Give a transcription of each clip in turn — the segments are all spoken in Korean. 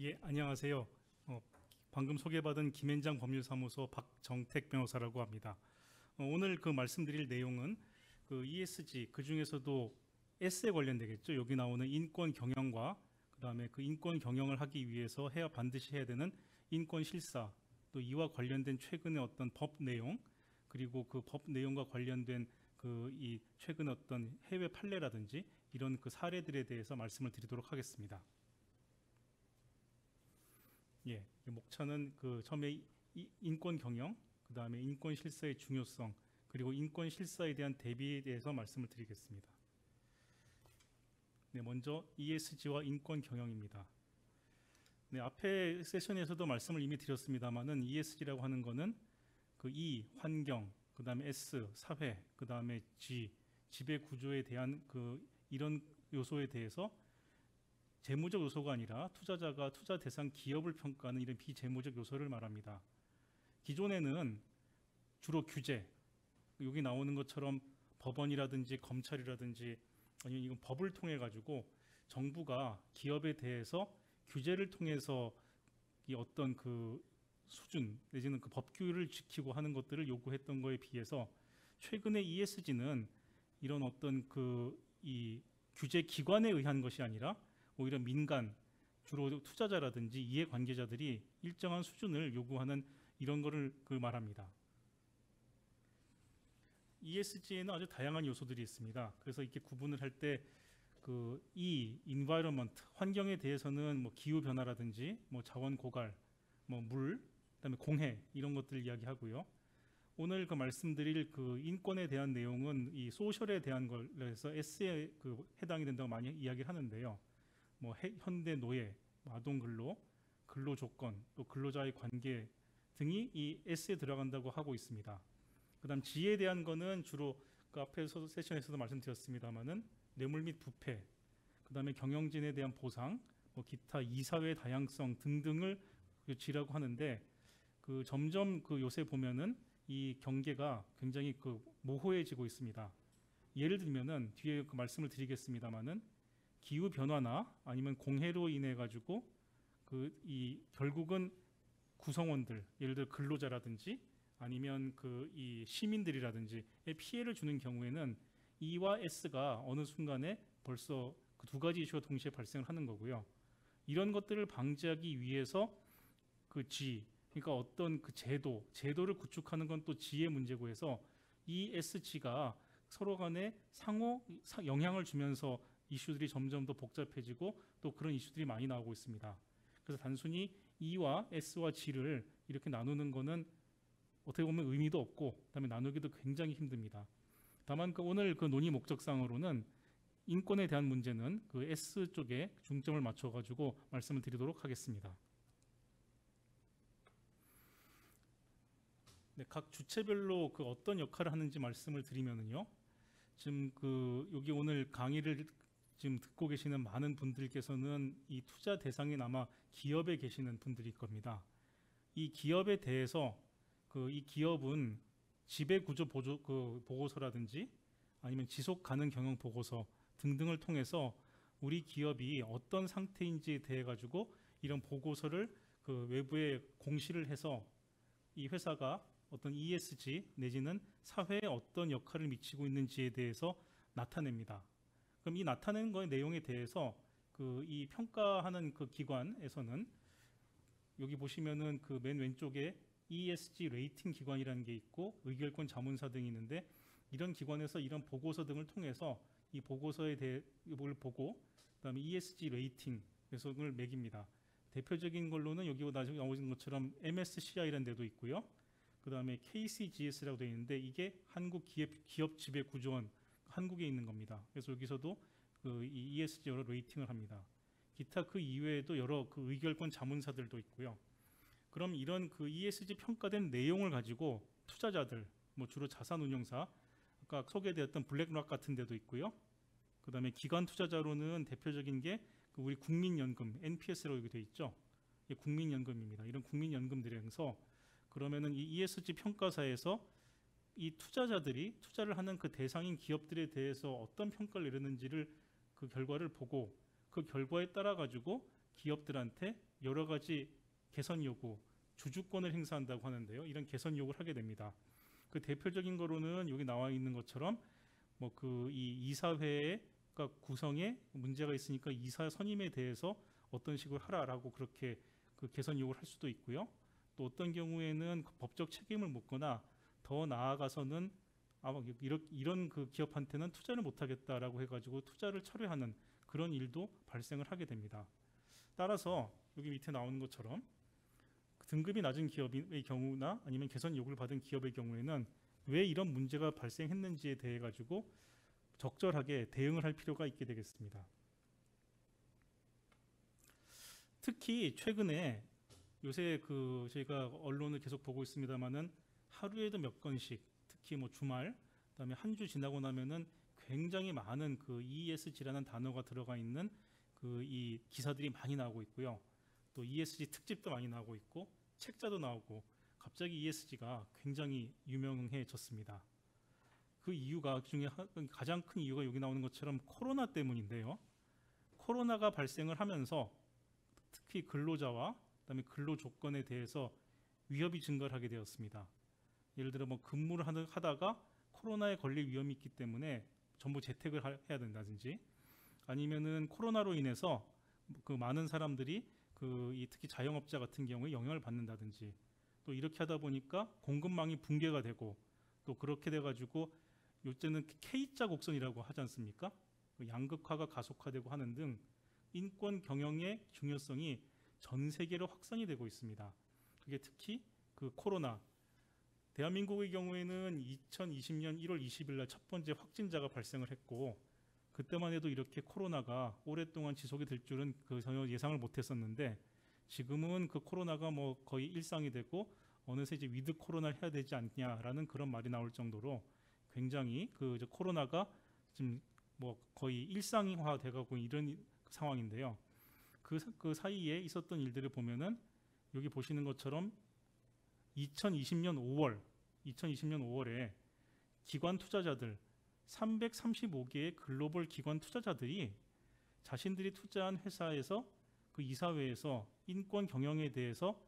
예, 안녕하세요. 방금 소개받은 김앤장 법률사무소 박정택 변호사라고 합니다. 오늘 그 말씀드릴 내용은 그 ESG, 그 중에서도 S에 관련되겠죠. 여기 나오는 인권 경영과 그다음에 그 인권 경영을 하기 위해서 반드시 해야 되는 인권 실사, 또 이와 관련된 최근의 어떤 법 내용, 그리고 그 법 내용과 관련된 그 이 최근 어떤 해외 판례라든지 이런 그 사례들에 대해서 말씀을 드리도록 하겠습니다. 예, 목차는 그 처음에 인권 경영, 그 다음에 인권 실사의 중요성, 그리고 인권 실사에 대한 대비에 대해서 말씀을 드리겠습니다. 네, 먼저 ESG와 인권 경영입니다. 네, 앞에 세션에서도 말씀을 이미 드렸습니다만은 ESG라고 하는 거는 그 E, 환경, 그 다음에 S, 사회, 그 다음에 G, 지배 구조에 대한 그 이런 요소에 대해서 재무적 요소가 아니라 투자자가 투자 대상 기업을 평가하는 이런 비재무적 요소를 말합니다. 기존에는 주로 규제, 여기 나오는 것처럼 법원이라든지 검찰이라든지 아니면 이건 법을 통해 가지고 정부가 기업에 대해서 규제를 통해서 이 어떤 그 수준 내지는 그 법규를 지키고 하는 것들을 요구했던 거에 비해서 최근에 ESG는 이런 어떤 그 이 규제 기관에 의한 것이 아니라 오히려 민간, 주로 투자자라든지 이해관계자들이 일정한 수준을 요구하는 이런 거를 말합니다. ESG에는 아주 다양한 요소들이 있습니다. 그래서 이렇게 구분을 할 때 environment, 환경에 대해서는 뭐 기후 변화라든지 뭐 자원 고갈, 뭐 물, 그다음에 공해 이런 것들 이야기하고요. 오늘 말씀드릴 그 인권에 대한 내용은 이 소셜에 대한 걸해서 S에 해당이 된다고 많이 이야기를 하는데요. 뭐 현대 노예, 아동 근로, 근로 조건, 또 근로자의 관계 등이 이 S에 들어간다고 하고 있습니다. 그다음 G에 대한 거는 주로 그 앞에서 세션에서도 말씀드렸습니다만은 뇌물 및 부패, 그다음에 경영진에 대한 보상, 뭐 기타 이사회 다양성 등등을 G라고 하는데 점점 요새 보면은 이 경계가 굉장히 모호해지고 있습니다. 예를 들면은 뒤에 말씀을 드리겠습니다만은 기후 변화나 아니면 공해로 인해 가지고 이 결국은 구성원들, 예를 들어 근로자라든지 아니면 이 시민들이라든지 피해를 주는 경우에는 E와 S가 어느 순간에 벌써 그 두 가지 이슈가 동시에 발생을 하는 거고요. 이런 것들을 방지하기 위해서 G, 그러니까 어떤 제도를 구축하는 건 또 G의 문제고 해서 ESG가 서로 간에 상호 영향을 주면서 이슈들이 점점 더 복잡해지고 또 그런 이슈들이 많이 나오고 있습니다. 그래서 단순히 E와 S와 G를 이렇게 나누는 거는 어떻게 보면 의미도 없고 그다음에 나누기도 굉장히 힘듭니다. 다만 오늘 논의 목적상으로는 인권에 대한 문제는 S 쪽에 중점을 맞춰가지고 말씀을 드리도록 하겠습니다. 네, 각 주체별로 어떤 역할을 하는지 말씀을 드리면은요. 지금 여기 오늘 강의를 지금 듣고 계시는 많은 분들께서는 이 투자 대상인 아마 기업에 계시는 분들일 겁니다. 이 기업에 대해서 이 기업은 지배 구조 보고서라든지 아니면 지속 가능 경영 보고서 등등을 통해서 우리 기업이 어떤 상태인지에 대해 가지고 이런 보고서를 외부에 공시를 해서 이 회사가 어떤 ESG 내지는 사회에 어떤 역할을 미치고 있는지에 대해서 나타냅니다. 그럼 이 나타내는 거의 내용에 대해서 이 평가하는 기관에서는 여기 보시면은 맨 왼쪽에 ESG 레이팅 기관이라는 게 있고 의결권 자문사 등이 있는데 이런 기관에서 이런 보고서 등을 통해서 이 보고서에 대해 이걸 보고 그다음에 ESG 레이팅 배속을 매깁니다. 대표적인 걸로는 여기 나중에 나오는 것처럼 MSCI라는 데도 있고요. 그 다음에 KCGS라고 되어 있는데 이게 한국 기업 지배 구조원 한국에 있는 겁니다. 그래서 여기서도 이 ESG 여러 레이팅을 합니다. 기타 그 이외에도 여러 의결권 자문사들도 있고요. 그럼 이런 ESG 평가된 내용을 가지고 투자자들, 뭐 주로 자산운용사, 아까 소개되었던 블랙락 같은 데도 있고요. 그 다음에 기관 투자자로는 대표적인 게 우리 국민연금, NPS라고 여기 되어 있죠. 이게 국민연금입니다. 이런 국민연금들에서 그러면은 이 ESG 평가사에서 이 투자자들이 투자를 하는 대상인 기업들에 대해서 어떤 평가를 내렸는지를 결과를 보고 그 결과에 따라 가지고 기업들한테 여러 가지 개선 요구, 주주권을 행사한다고 하는데요. 이런 개선 요구를 하게 됩니다. 그 대표적인 거로는 여기 나와 있는 것처럼 뭐 그 이 이사회가 구성에 문제가 있으니까 이사 선임에 대해서 어떤 식으로 하라라고 그렇게 그 개선 요구를 할 수도 있고요. 또 어떤 경우에는 그 법적 책임을 묻거나 더 나아가서는 아마 이런 그 기업한테는 투자를 못하겠다라고 해가지고 투자를 철회하는 그런 일도 발생을 하게 됩니다. 따라서 여기 밑에 나오는 것처럼 등급이 낮은 기업의 경우나 아니면 개선 요구를 받은 기업의 경우에는 왜 이런 문제가 발생했는지에 대해 가지고 적절하게 대응을 할 필요가 있게 되겠습니다. 특히 최근에 요새 그 저희가 언론을 계속 보고 있습니다만은 하루에도 몇 건씩 특히 뭐 주말 그다음에 한 주 지나고 나면은 굉장히 많은 그 ESG라는 단어가 들어가 있는 그 이 기사들이 많이 나오고 있고요. 또 ESG 특집도 많이 나오고 있고 책자도 나오고 갑자기 ESG가 굉장히 유명해졌습니다. 그 이유가 중에 가장 큰 이유가 여기 나오는 것처럼 코로나 때문인데요. 코로나가 발생을 하면서 특히 근로자와 그다음에 근로 조건에 대해서 위협이 증가를 하게 되었습니다. 예를 들어 뭐 근무를 하다가 코로나에 걸릴 위험이 있기 때문에 전부 재택을 해야 된다든지 아니면은 코로나로 인해서 그 많은 사람들이 특히 자영업자 같은 경우에 영향을 받는다든지 또 이렇게 하다 보니까 공급망이 붕괴가 되고 또 그렇게 돼가지고 요새는 K자 곡선이라고 하지 않습니까? 양극화가 가속화되고 하는 등 인권 경영의 중요성이 전 세계로 확산이 되고 있습니다. 그게 특히 그 코로나 대한민국의 경우에는 2020년 1월 20일 날 첫 번째 확진자가 발생을 했고 그때만 해도 이렇게 코로나가 오랫동안 지속이 될 줄은 전혀 예상을 못했었는데 지금은 그 코로나가 뭐 거의 일상이 되고 어느새 이제 위드 코로나를 해야 되지 않냐라는 그런 말이 나올 정도로 굉장히 코로나가 지금 뭐 거의 일상화 돼가고 이런 상황인데요. 그 사이에 있었던 일들을 보면은 여기 보시는 것처럼 2020년 5월에 기관 투자자들 335개의 글로벌 기관 투자자들이 자신들이 투자한 회사에서 그 이사회에서 인권 경영에 대해서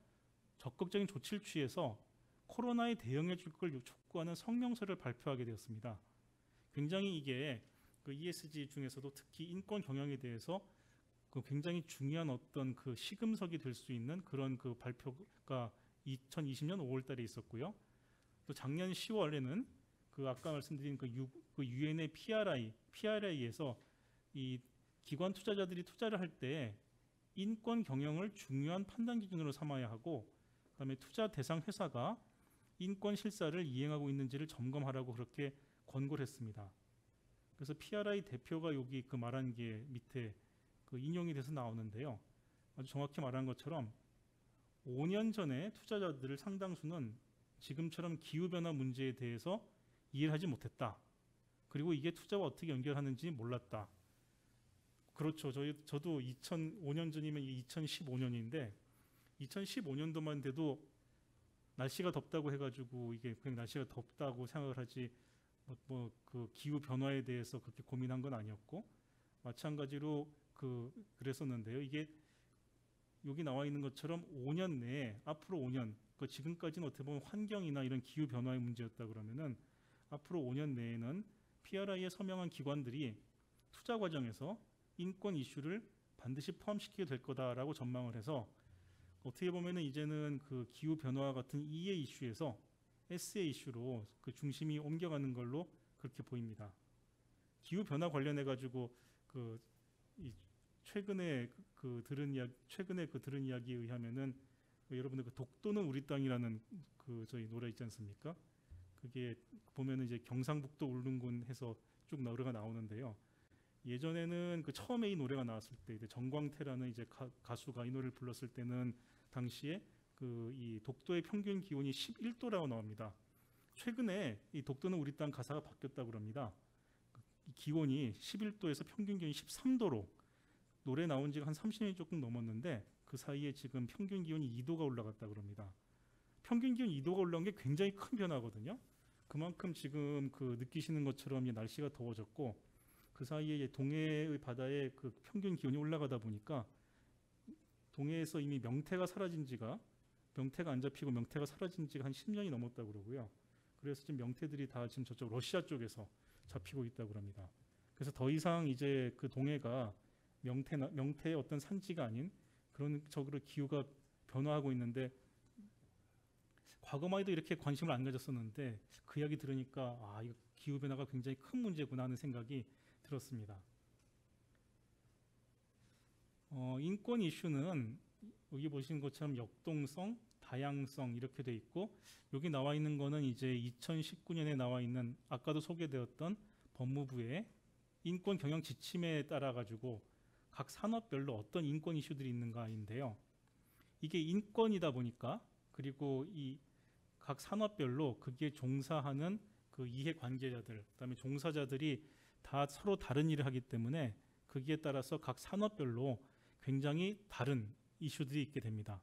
적극적인 조치를 취해서 코로나에 대응해 줄 걸 촉구하는 성명서를 발표하게 되었습니다. 굉장히 이게 그 ESG 중에서도 특히 인권 경영에 대해서 그 굉장히 중요한 어떤 그 시금석이 될 수 있는 그런 그 발표가 2020년 5월 달에 있었고요. 또 작년 10월에는 그 아까 말씀드린 그 유엔의 PRI에서 이 기관 투자자들이 투자를 할 때 인권 경영을 중요한 판단 기준으로 삼아야 하고 그다음에 투자 대상 회사가 인권 실사를 이행하고 있는지를 점검하라고 그렇게 권고를 했습니다. 그래서 PRI 대표가 여기 그 말한 게 밑에 그 인용이 돼서 나오는데요. 아주 정확히 말한 것처럼 5년 전에 투자자들 상당수는 지금처럼 기후변화 문제에 대해서 이해를 하지 못했다. 그리고 이게 투자와 어떻게 연결하는지 몰랐다. 그렇죠. 저도 2005년 전이면 2015년인데 2015년도만 돼도 날씨가 덥다고 해가지고 이게 그냥 날씨가 덥다고 생각을 하지 그 기후 변화에 대해서 그렇게 고민한 건 아니었고 마찬가지로 그랬었는데요. 이게 여기 나와 있는 것처럼 5년 내에 앞으로 5년 지금까지는 어떻게 보면 환경이나 이런 기후 변화의 문제였다 그러면은 앞으로 5년 내에는 PRI에 서명한 기관들이 투자 과정에서 인권 이슈를 반드시 포함시키게 될 거다라고 전망을 해서 어떻게 보면은 이제는 그 기후 변화와 같은 E의 이슈에서 S의 이슈로 그 중심이 옮겨가는 걸로 그렇게 보입니다. 기후 변화 관련해 가지고 최근에 들은 이야기에 의하면은 여러분들 독도는 우리 땅이라는 저희 노래 있지 않습니까? 그게 보면은 이제 경상북도 울릉군 해서 쭉 노래가 나오는데요. 예전에는 처음에 이 노래가 나왔을 때 이제 정광태라는 이제 가수가 이 노래를 불렀을 때는 당시에 이 독도의 평균 기온이 11도라고 나옵니다. 최근에 이 독도는 우리 땅 가사가 바뀌었다고 합니다. 기온이 11도에서 평균 기온이 13도로 노래 나온 지가 한 30년이 조금 넘었는데 그 사이에 지금 평균 기온이 2도가 올라갔다고 합니다. 평균 기온 2도가 올라온 게 굉장히 큰 변화거든요. 그만큼 지금 느끼시는 것처럼 날씨가 더워졌고 그 사이에 동해의 바다의 평균 기온이 올라가다 보니까 동해에서 이미 명태가 안 잡히고 명태가 사라진 지가 한 10년이 넘었다고 그러고요. 그래서 지금 명태들이 다 지금 저쪽 러시아 쪽에서 잡히고 있다고 합니다. 그래서 더 이상 이제 그 동해가 명태의 어떤 산지가 아닌 그런 쪽으로 기후가 변화하고 있는데, 과거만 해도 이렇게 관심을 안 가졌었는데 그 이야기 들으니까 이 기후 변화가 굉장히 큰 문제구나 하는 생각이 들었습니다. 인권 이슈는 여기 보시는 것처럼 역동성, 다양성 이렇게 돼 있고, 여기 나와 있는 거는 이제 2019년에 나와 있는 아까도 소개되었던 법무부의 인권 경영 지침에 따라 가지고 각 산업별로 어떤 인권 이슈들이 있는가인데요. 이게 인권이다 보니까, 그리고 이 각 산업별로 거기에 종사하는 그 이해 관계자들, 그다음에 종사자들이 다 서로 다른 일을 하기 때문에 거기에 따라서 각 산업별로 굉장히 다른 이슈들이 있게 됩니다.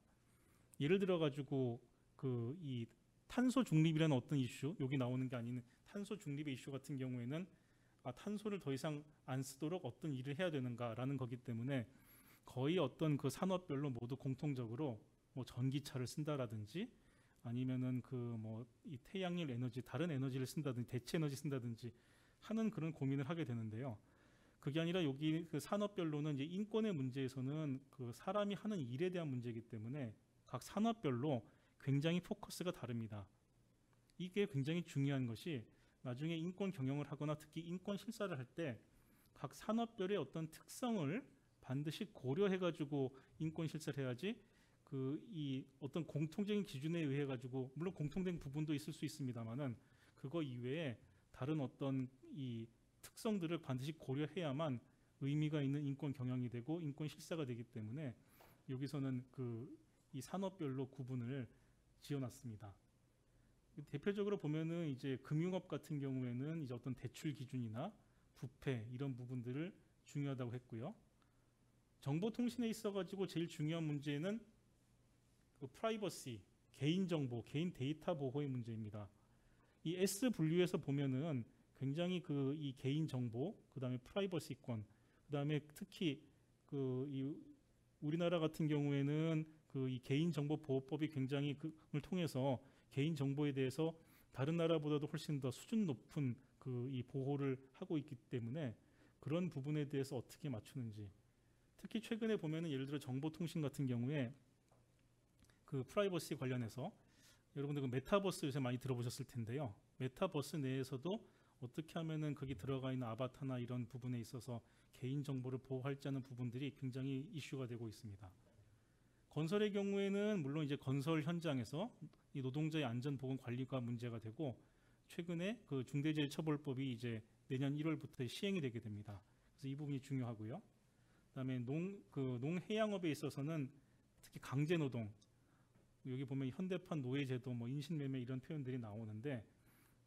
예를 들어 가지고 그 이 탄소 중립이라는 어떤 이슈, 여기 나오는 게 아닌 탄소 중립의 이슈 같은 경우에는 탄소를 더 이상 안 쓰도록 어떤 일을 해야 되는가라는 거기 때문에 거의 어떤 그 산업별로 모두 공통적으로 뭐 전기차를 쓴다라든지 아니면은 그 뭐 이 태양열 에너지, 다른 에너지를 쓴다든지 대체 에너지 쓴다든지 하는 그런 고민을 하게 되는데요. 그게 아니라 여기 그 산업별로는 이제 인권의 문제에서는 그 사람이 하는 일에 대한 문제이기 때문에 각 산업별로 굉장히 포커스가 다릅니다. 이게 굉장히 중요한 것이, 나중에 인권 경영을 하거나 특히 인권 실사를 할 때 각 산업별의 어떤 특성을 반드시 고려해 가지고 인권 실사를 해야지, 그 이 어떤 공통적인 기준에 의해 가지고, 물론 공통된 부분도 있을 수 있습니다만은 그거 이외에 다른 어떤 이 특성들을 반드시 고려해야만 의미가 있는 인권 경영이 되고 인권 실사가 되기 때문에 여기서는 그 이 산업별로 구분을 지어놨습니다. 대표적으로 보면은 이제 금융업 같은 경우에는 이제 어떤 대출 기준이나 부패 이런 부분들을 중요하다고 했고요. 정보통신에 있어가지고 제일 중요한 문제는 그 프라이버시, 개인정보, 개인 데이터 보호의 문제입니다. 이 S 분류에서 보면은 굉장히 그 이 개인정보, 그 다음에 프라이버시권, 그 다음에 특히 그 이 우리나라 같은 경우에는 그 이 개인정보보호법이 굉장히 그걸 통해서 개인정보에 대해서 다른 나라보다도 훨씬 더 수준 높은 그 이 보호를 하고 있기 때문에 그런 부분에 대해서 어떻게 맞추는지, 특히 최근에 보면은 예를 들어 정보통신 같은 경우에 그 프라이버시 관련해서 여러분들 그 메타버스 요새 많이 들어보셨을 텐데요. 메타버스 내에서도 어떻게 하면은 거기 들어가 있는 아바타나 이런 부분에 있어서 개인정보를 보호할지 하는 부분들이 굉장히 이슈가 되고 있습니다. 건설의 경우에는 물론 이제 건설 현장에서 이 노동자의 안전 보건 관리가 문제가 되고, 최근에 그 중대재해처벌법이 이제 내년 1월부터 시행이 되게 됩니다. 그래서 이 부분이 중요하고요. 그다음에 농해양업에 있어서는 특히 강제노동, 여기 보면 현대판 노예제도, 뭐 인신매매 이런 표현들이 나오는데,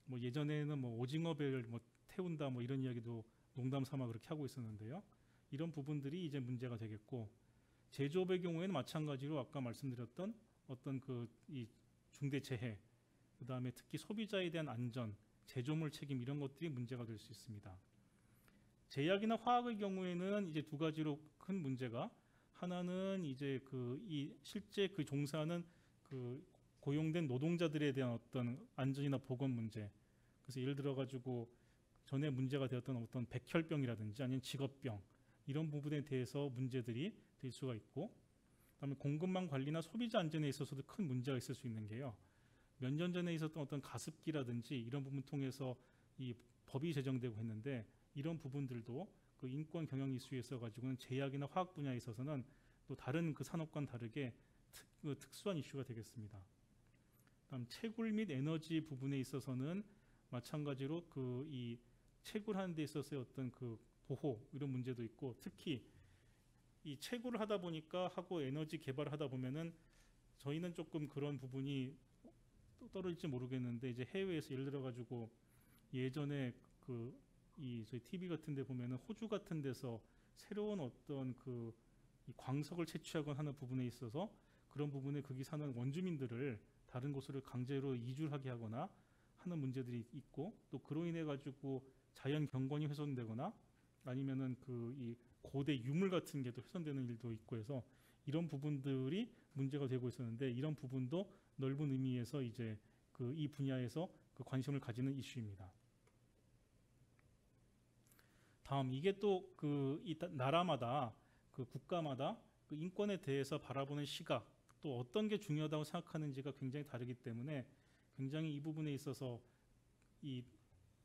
뭐 예전에는 뭐 오징어배를 뭐 태운다 뭐 이런 이야기도 농담 삼아 그렇게 하고 있었는데요. 이런 부분들이 이제 문제가 되겠고, 제조업의 경우에는 마찬가지로 아까 말씀드렸던 어떤 그 이 중대재해, 그 다음에 특히 소비자에 대한 안전, 제조물 책임 이런 것들이 문제가 될 수 있습니다. 제약이나 화학의 경우에는 이제 두 가지로 큰 문제가, 하나는 이제 그 이 실제 그 종사하는 그 고용된 노동자들에 대한 어떤 안전이나 보건 문제. 그래서 예를 들어 가지고 전에 문제가 되었던 어떤 백혈병이라든지 아니면 직업병 이런 부분에 대해서 문제들이 될 수가 있고, 그다음에 공급망 관리나 소비자 안전에 있어서도 큰 문제가 있을 수 있는 게요. 몇 년 전에 있었던 어떤 가습기라든지 이런 부분 통해서 이 법이 제정되고 했는데, 이런 부분들도 그 인권 경영 이슈에 있어 가지고는 제약이나 화학 분야에 있어서는 또 다른 그 산업과는 다르게 특수한 이슈가 되겠습니다. 다음 채굴 및 에너지 부분에 있어서는 마찬가지로 그 이 채굴하는 데 있어서의 어떤 그 보호 이런 문제도 있고, 특히 이 채굴을 하다 보니까 하고 에너지 개발을 하다 보면은 저희는 조금 그런 부분이 떨어질지 모르겠는데, 이제 해외에서 예를 들어 가지고 예전에 그 이 저희 TV 같은 데 보면은 호주 같은 데서 새로운 어떤 그 이 광석을 채취하거나 하는 부분에 있어서 그런 부분에 거기 사는 원주민들을 다른 곳으로 강제로 이주하게 하거나 하는 문제들이 있고, 또 그로 인해 가지고 자연 경관이 훼손되거나 아니면은 그 이 고대 유물 같은 게 또 훼손되는 일도 있고 해서 이런 부분들이 문제가 되고 있었는데 이런 부분도 넓은 의미에서 이제 그 이 분야에서 그 관심을 가지는 이슈입니다. 다음 이게 또 그 이 나라마다 그 국가마다 그 인권에 대해서 바라보는 시각 또 어떤 게 중요하다고 생각하는지가 굉장히 다르기 때문에 굉장히 이 부분에 있어서 이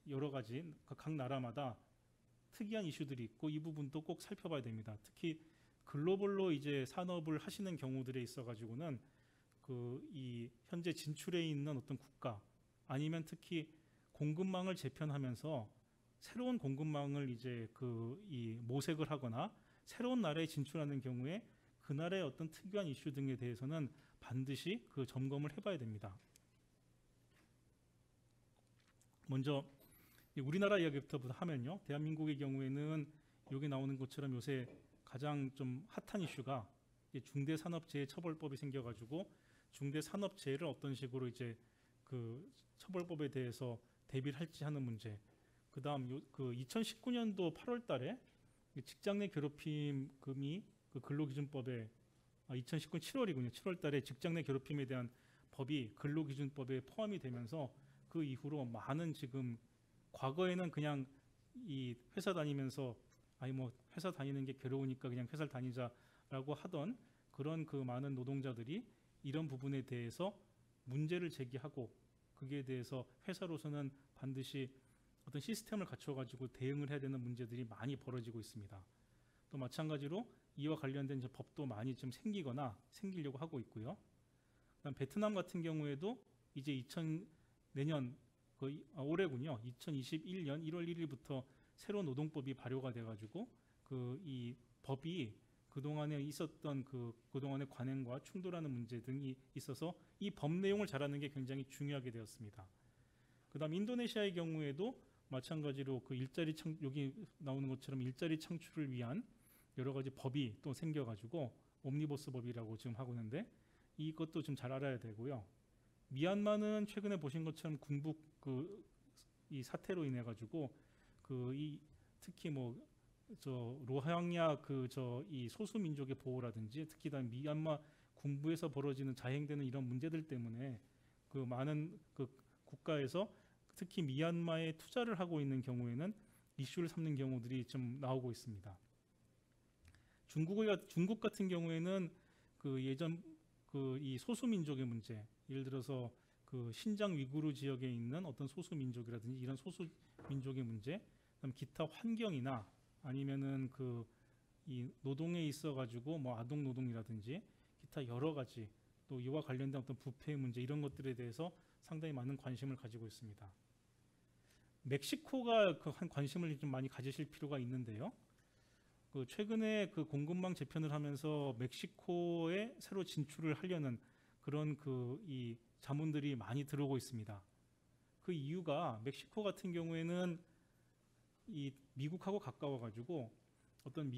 여러 가지 각 나라마다 특이한 이슈들이 있고 이 부분도 꼭 살펴봐야 됩니다. 특히 글로벌로 이제 산업을 하시는 경우들에 있어 가지고는 그 이 현재 진출해 있는 어떤 국가 아니면 특히 공급망을 재편하면서 새로운 공급망을 이제 그 이 모색을 하거나 새로운 나라에 진출하는 경우에 그 나라의 어떤 특유한 이슈 등에 대해서는 반드시 그 점검을 해봐야 됩니다. 먼저 우리나라 이야기부터 하면요, 대한민국의 경우에는 여기 나오는 것처럼 요새 가장 좀 핫한 이슈가 중대산업재해처벌법이 생겨가지고 중대산업재해를 어떤 식으로 이제 그 처벌법에 대해서 대비를 할지 하는 문제. 그다음 그 2019년도 8월달에 직장 내 괴롭힘금이 그 근로기준법에 2019년 7월이군요. 7월달에 직장 내 괴롭힘에 대한 법이 근로기준법에 포함이 되면서 그 이후로 많은 지금 과거에는 그냥 이 회사 다니면서 아니 뭐 회사 다니는 게 괴로우니까 그냥 회사를 다니자라고 하던 그런 그 많은 노동자들이 이런 부분에 대해서 문제를 제기하고 그기에 대해서 회사로서는 반드시 어떤 시스템을 갖춰가지고 대응을 해야 되는 문제들이 많이 벌어지고 있습니다. 또 마찬가지로 이와 관련된 법도 많이 좀 생기거나 생기려고 하고 있고요. 그다음 베트남 같은 경우에도 이제 내년 올해군요. 2021년 1월 1일부터 새로운 노동법이 발효가 돼가지고 그 이 법이 그동안에 있었던 그동안의 관행과 충돌하는 문제 등이 있어서 이 법 내용을 잘 아는 게 굉장히 중요하게 되었습니다. 그다음 인도네시아의 경우에도 마찬가지로 그 여기 나오는 것처럼 일자리 창출을 위한 여러 가지 법이 또 생겨가지고 옴니버스 법이라고 지금 하고 있는데 이것도 좀 잘 알아야 되고요. 미얀마는 최근에 보신 것처럼 군북 이 사태로 인해 가지고 특히 로항야 이 소수 민족의 보호라든지 특히 다 미얀마 군부에서 벌어지는 자행되는 이런 문제들 때문에 그 많은 그 국가에서 특히 미얀마에 투자를 하고 있는 경우에는 이슈를 삼는 경우들이 좀 나오고 있습니다. 중국 같은 경우에는 이 소수 민족의 문제, 예를 들어서 그 신장 위구르 지역에 있는 어떤 소수 민족이라든지 이런 소수 민족의 문제, 그다음 기타 환경이나 아니면은 이 노동에 있어 가지고 뭐 아동 노동이라든지 기타 여러 가지 또 이와 관련된 어떤 부패 문제 이런 것들에 대해서 상당히 많은 관심을 가지고 있습니다. 멕시코가 한 관심을 좀 많이 가지실 필요가 있는데요. 최근에 공급망 재편을 하면서 멕시코에 새로 진출을 하려는 그런 이 자문들이 많이 들어오고 있습니다. 그 이유가 멕시코 같은 경우에는 이 미국하고 가까워가지고 어떤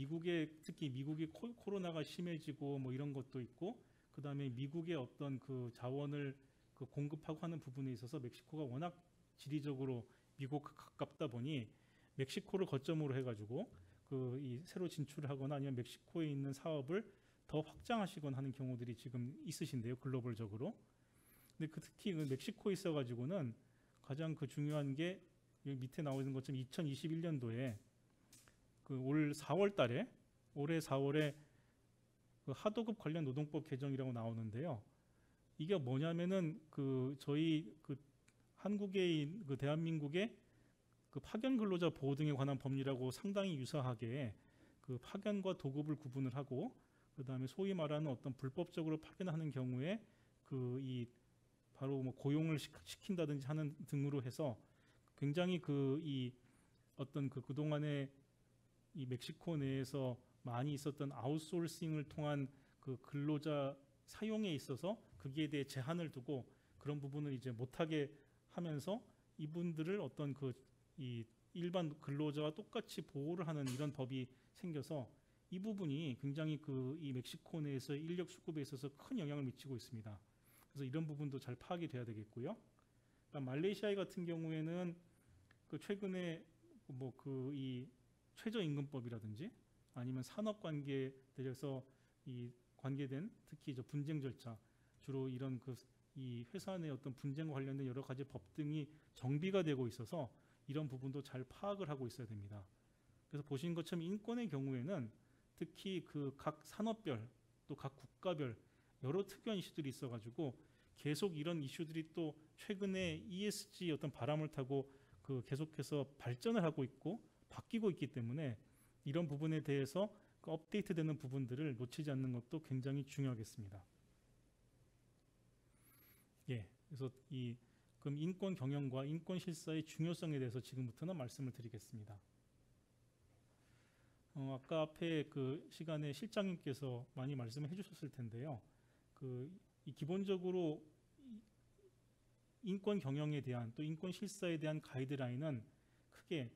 특히 미국이 코로나가 심해지고 뭐 이런 것도 있고 그 다음에 미국의 어떤 자원을 공급하고 하는 부분에 있어서 멕시코가 워낙 지리적으로 미국 가깝다 보니 멕시코를 거점으로 해가지고 이 새로 진출을 하거나 아니면 멕시코에 있는 사업을 더 확장하시거나 하는 경우들이 지금 있으신데요, 글로벌적으로. 근데 특히 멕시코에 있어가지고는 가장 중요한 게 여기 밑에 나와 있는 것처럼 2021년도에 올 4월달에 올해 4월에 하도급 관련 노동법 개정이라고 나오는데요. 이게 뭐냐면은 저희 한국의 대한민국의 파견 근로자 보호 등에 관한 법률하고 상당히 유사하게 파견과 도급을 구분을 하고 그다음에 소위 말하는 어떤 불법적으로 파견하는 경우에 이 바로 뭐 고용을 시킨다든지 하는 등으로 해서 굉장히 이 어떤 그동안에 이 멕시코 내에서 많이 있었던 아웃소싱을 통한 근로자 사용에 있어서 거기에 대해 제한을 두고 그런 부분을 이제 못하게 하면서 이분들을 어떤 이 일반 근로자와 똑같이 보호를 하는 이런 법이 생겨서 이 부분이 굉장히 이 멕시코 내에서 인력 수급에 있어서 큰 영향을 미치고 있습니다. 그래서 이런 부분도 잘 파악이 돼야 되겠고요. 말레이시아 같은 경우에는 최근에 이 최저임금법이라든지 아니면 산업관계에 대해서 이 관계된 특히 분쟁 절차, 주로 이런 이 회사 내 어떤 분쟁과 관련된 여러 가지 법 등이 정비가 되고 있어서 이런 부분도 잘 파악을 하고 있어야 됩니다. 그래서 보신 것처럼 인권의 경우에는 특히 각 산업별 또 각 국가별 여러 특유한 이슈들이 있어가지고 계속 이런 이슈들이 또 최근에 ESG 어떤 바람을 타고 계속해서 발전을 하고 있고 바뀌고 있기 때문에 이런 부분에 대해서 업데이트되는 부분들을 놓치지 않는 것도 굉장히 중요하겠습니다. 예, 그래서 그럼 인권 경영과 인권 실사의 중요성에 대해서 지금부터는 말씀을 드리겠습니다. 아까 앞에 시간에 실장님께서 많이 말씀을 해주셨을 텐데요. 기본적으로 인권 경영에 대한 또 인권 실사에 대한 가이드라인은 크게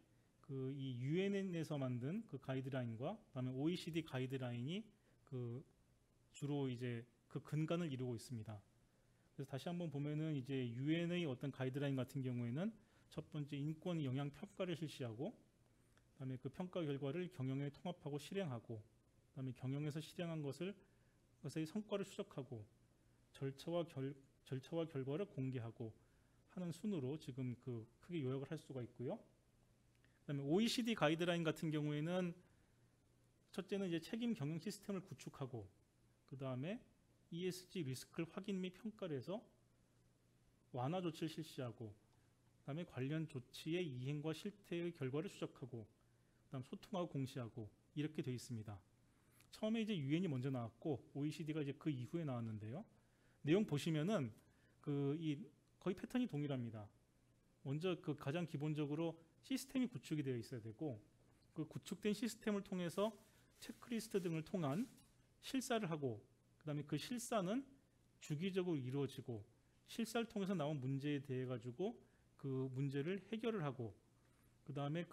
이 유엔에서 만든 가이드라인과 그다음에 OECD 가이드라인이 주로 이제 근간을 이루고 있습니다. 그래서 다시 한번 보면은 이제 유엔의 어떤 가이드라인 같은 경우에는 첫 번째 인권 영향 평가를 실시하고, 그다음에 그 평가 결과를 경영에 통합하고 실행하고, 그다음에 경영에서 실행한 것의 성과를 추적하고, 절차와 결과를 공개하고 하는 순으로 지금 크게 요약을 할 수가 있고요. 그다음에 OECD 가이드라인 같은 경우에는 첫째는 이제 책임 경영 시스템을 구축하고, 그다음에 ESG 리스크를 확인 및 평가를 해서 완화 조치를 실시하고, 그다음에 관련 조치의 이행과 실태의 결과를 추적하고, 그다음 소통하고 공시하고, 이렇게 되어 있습니다. 처음에 이제 유엔이 먼저 나왔고 OECD가 이제 그 이후에 나왔는데요. 내용 보시면은 거의 패턴이 동일합니다. 먼저 가장 기본적으로 시스템이 구축이 되어 있어야 되고, 그 구축된 시스템을 통해서 체크리스트 등을 통한 실사를 하고, 그다음에 그 실사는 주기적으로 이루어지고, 실사를 통해서 나온 문제에 대해 가지고 그 문제를 해결을 하고, 그다음에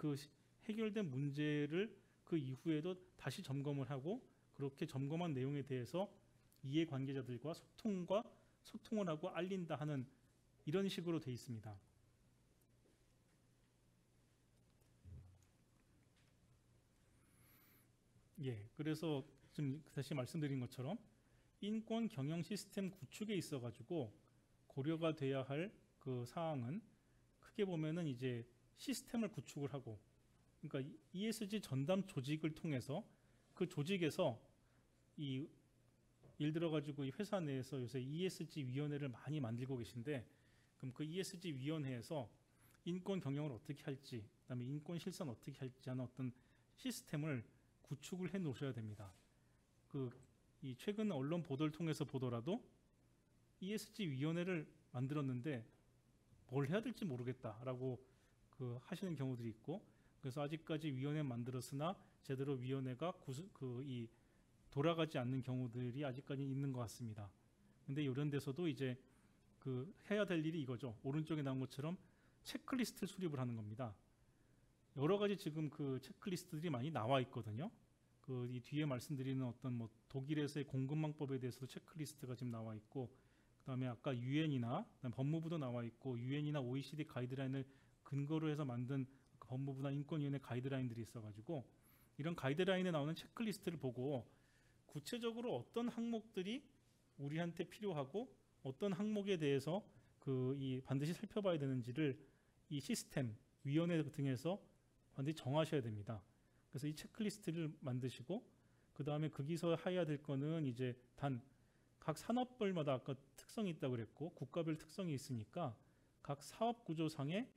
해결된 문제를 그 이후에도 다시 점검을 하고, 그렇게 점검한 내용에 대해서 이해관계자들과 소통을 하고 알린다 하는 이런 식으로 되어 있습니다. 예, 그래서 좀 다시 말씀드린 것처럼 인권 경영 시스템 구축에 있어 가지고 고려가 돼야 할 사항은 크게 보면은 이제 시스템을 구축을 하고, 그러니까 ESG 전담 조직을 통해서 그 조직에서 예를 들어 가지고 이 회사 내에서 요새 ESG 위원회를 많이 만들고 계신데, 그럼 그 ESG 위원회에서 인권 경영을 어떻게 할지, 그다음에 인권 실사는 어떻게 할지 하는 어떤 시스템을 구축을 해 놓으셔야 됩니다. 이 최근 언론 보도를 통해서 보더라도 ESG 위원회를 만들었는데 뭘 해야 될지 모르겠다라고 하시는 경우들이 있고, 그래서 아직까지 위원회 만들었으나 제대로 위원회가 돌아가지 않는 경우들이 아직까지 있는 것 같습니다. 근데 이런 데서도 이제 해야 될 일이 이거죠. 오른쪽에 나온 것처럼 체크리스트 수립을 하는 겁니다. 여러 가지 지금 체크리스트들이 많이 나와 있거든요. 이 뒤에 말씀드리는 어떤 독일에서의 공급망법에 대해서도 체크리스트가 지금 나와 있고, 그다음에 아까 유엔이나 법무부도 나와 있고, 유엔이나 OECD 가이드라인을 근거로 해서 만든 법무부나 인권위원회 가이드라인들이 있어가지고, 이런 가이드라인에 나오는 체크리스트를 보고 구체적으로 어떤 항목들이 우리한테 필요하고 어떤 항목에 대해서 반드시 살펴봐야 되는지를 이 시스템, 위원회 등에서 반드시 정하셔야 됩니다. 그래서 이 체크리스트를 만드시고, 그 다음에 거기서 해야 될 거는 이제 각 산업별마다 아까 특성이 있다고 그랬고, 국가별 특성이 있으니까 각 사업 구조상에,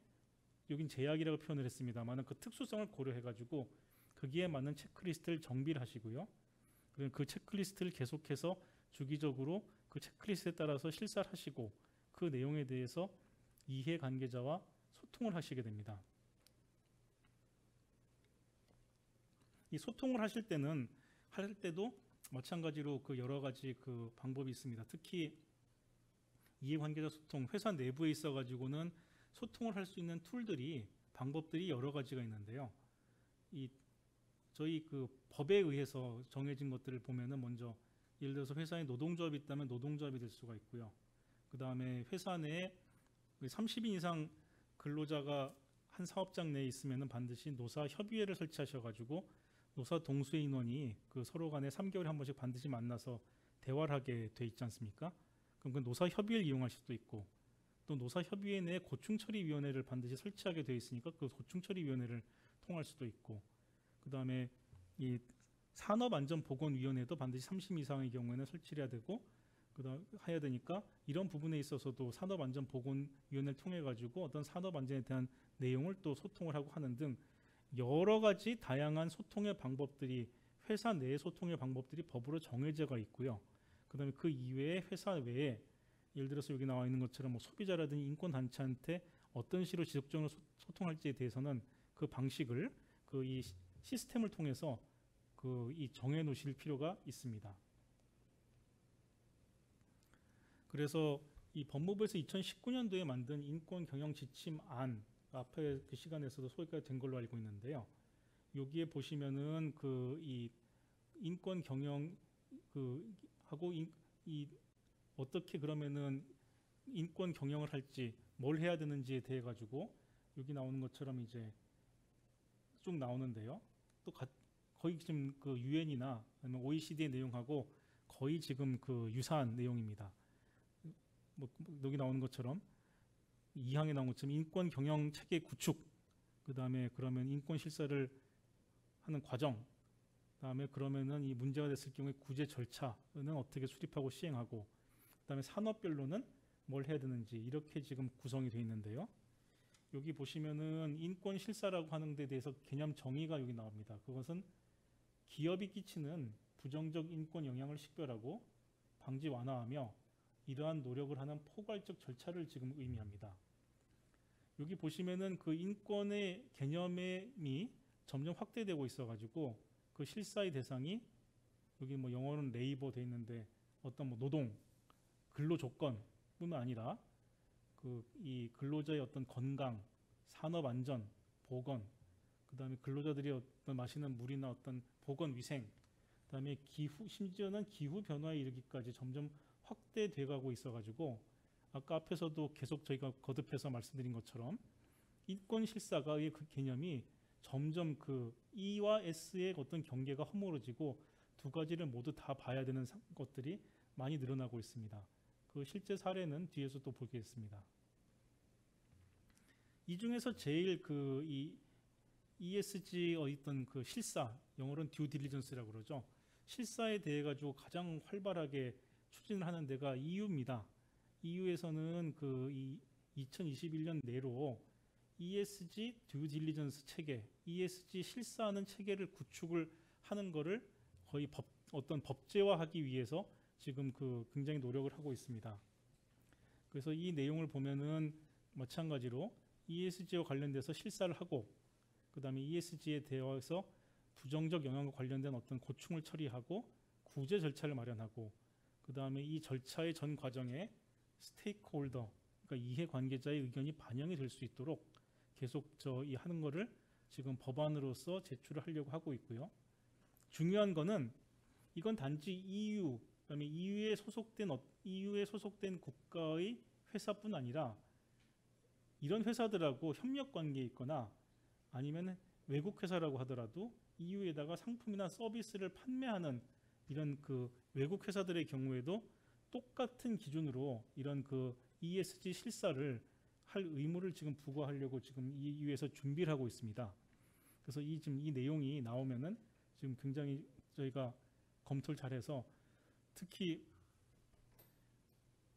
여긴 제약이라고 표현을 했습니다만 그 특수성을 고려해가지고 거기에 맞는 체크리스트를 정비를 하시고요. 그리고 그 체크리스트를 계속해서 주기적으로 그 체크리스트에 따라서 실사를 하시고, 그 내용에 대해서 이해관계자와 소통을 하시게 됩니다. 이 소통을 하실 때도 마찬가지로 여러 가지 방법이 있습니다. 특히 이해관계자 소통, 회사 내부에 있어 가지고는 소통을 할 수 있는 방법들이 여러 가지가 있는데요. 저희 법에 의해서 정해진 것들을 보면은 먼저 예를 들어서 회사에 노동조합이 있다면 노동조합이 될 수가 있고요. 그 다음에 회사 내에 30인 이상 근로자가 한 사업장 내에 있으면은 반드시 노사 협의회를 설치하셔가지고 노사 동수의 인원이 서로 간에 3개월에 한 번씩 반드시 만나서 대화를 하게 돼 있지 않습니까? 그럼 그 노사 협의를 이용할 수도 있고, 또 노사 협의회 내에 고충처리위원회를 반드시 설치하게 돼 있으니까 그 고충처리위원회를 통할 수도 있고, 그 다음에 이 산업안전보건위원회도 반드시 30인 이상의 경우에는 설치해야 되고, 그다음 해야 되니까 이런 부분에 있어서도 산업안전보건위원회를 통해 가지고 어떤 산업안전에 대한 내용을 또 소통을 하고 하는 등 여러 가지 다양한 소통의 방법들이, 회사 내 소통의 방법들이 법으로 정해져가 있고요. 그다음에 그 이외에 회사 외에 예를 들어서 여기 나와 있는 것처럼 뭐 소비자라든지 인권단체한테 어떤 식으로 지속적으로 소통할지에 대해서는 그 방식을 그 이 시스템을 통해서 그 이 정해 놓으실 필요가 있습니다. 그래서 이 법무부에서 2019년도에 만든 인권 경영 지침안, 앞에 그 시간에서도 소개가 된 걸로 알고 있는데요. 여기에 보시면은 그 이 인권 경영 그 하고 이 어떻게 그러면은 인권 경영을 할지, 뭘 해야 되는지에 대해 가지고 여기 나오는 것처럼 이제 쭉 나오는데요. 또 거의 지금 그 유엔이나 아니면 OECD의 내용하고 거의 지금 그 유사한 내용입니다. 뭐 여기 나오는 것처럼 2항에 나온 것처럼 인권 경영 체계 구축, 그 다음에 그러면 인권 실사를 하는 과정, 그 다음에 그러면은 이 문제가 됐을 경우에 구제 절차는 어떻게 수립하고 시행하고, 그 다음에 산업별로는 뭘 해야 되는지, 이렇게 지금 구성이 되어 있는데요. 여기 보시면은 인권 실사라고 하는 데 대해서 개념 정의가 여기 나옵니다. 그것은 기업이 끼치는 부정적 인권 영향을 식별하고 방지 완화하며 이러한 노력을 하는 포괄적 절차를 지금 의미합니다. 여기 보시면은 그 인권의 개념이 점점 확대되고 있어가지고 그 실사의 대상이 여기 뭐 영어는 레이버 돼 있는데 어떤 뭐 노동, 근로 조건뿐만 아니라 그 이 근로자의 어떤 건강, 산업 안전, 보건, 그다음에 근로자들이 어떤 마시는 물이나 어떤 보건 위생, 그다음에 기후, 심지어는 기후 변화에 이르기까지 점점 확대돼 가고 있어가지고 아까 앞에서도 계속 저희가 거듭해서 말씀드린 것처럼 인권 실사가의 그 개념이 점점 그 E와 S의 어떤 경계가 허물어지고 두 가지를 모두 다 봐야 되는 것들이 많이 늘어나고 있습니다. 그 실제 사례는 뒤에서 또 보겠습니다. 이 중에서 제일 그 이 ESG의 어떤 그 실사, 영어로는 듀 딜리전스라고 그러죠. 실사에 대해 가지고 가장 활발하게 추진을 하는 데가 EU입니다. EU에서는 그 2021년 내로 ESG 듀 딜리전스 체계, ESG 실사하는 체계를 구축을 하는 거를 거의 어떤 법제화하기 위해서 지금 그 굉장히 노력을 하고 있습니다. 그래서 이 내용을 보면은 마찬가지로 ESG와 관련돼서 실사를 하고, 그 다음에 ESG에 대해서 부정적 영향과 관련된 어떤 고충을 처리하고 구제 절차를 마련하고, 그 다음에 이 절차의 전 과정에 스테이크홀더, 그러니까 이해관계자의 의견이 반영이 될 수 있도록 계속 이 하는 거를 지금 법안으로서 제출을 하려고 하고 있고요. 중요한 거는 이건 단지 EU, 그다음에 EU에 소속된 국가의 회사뿐 아니라 이런 회사들하고 협력 관계에 있거나 아니면 외국 회사라고 하더라도 EU에다가 상품이나 서비스를 판매하는 이런 그 외국 회사들의 경우에도 똑같은 기준으로 이런 그 ESG 실사를 할 의무를 지금 부과하려고 지금 EU에서 준비를 하고 있습니다. 그래서 지금 이 내용이 나오면은 지금 굉장히 저희가 검토를 잘해서 특히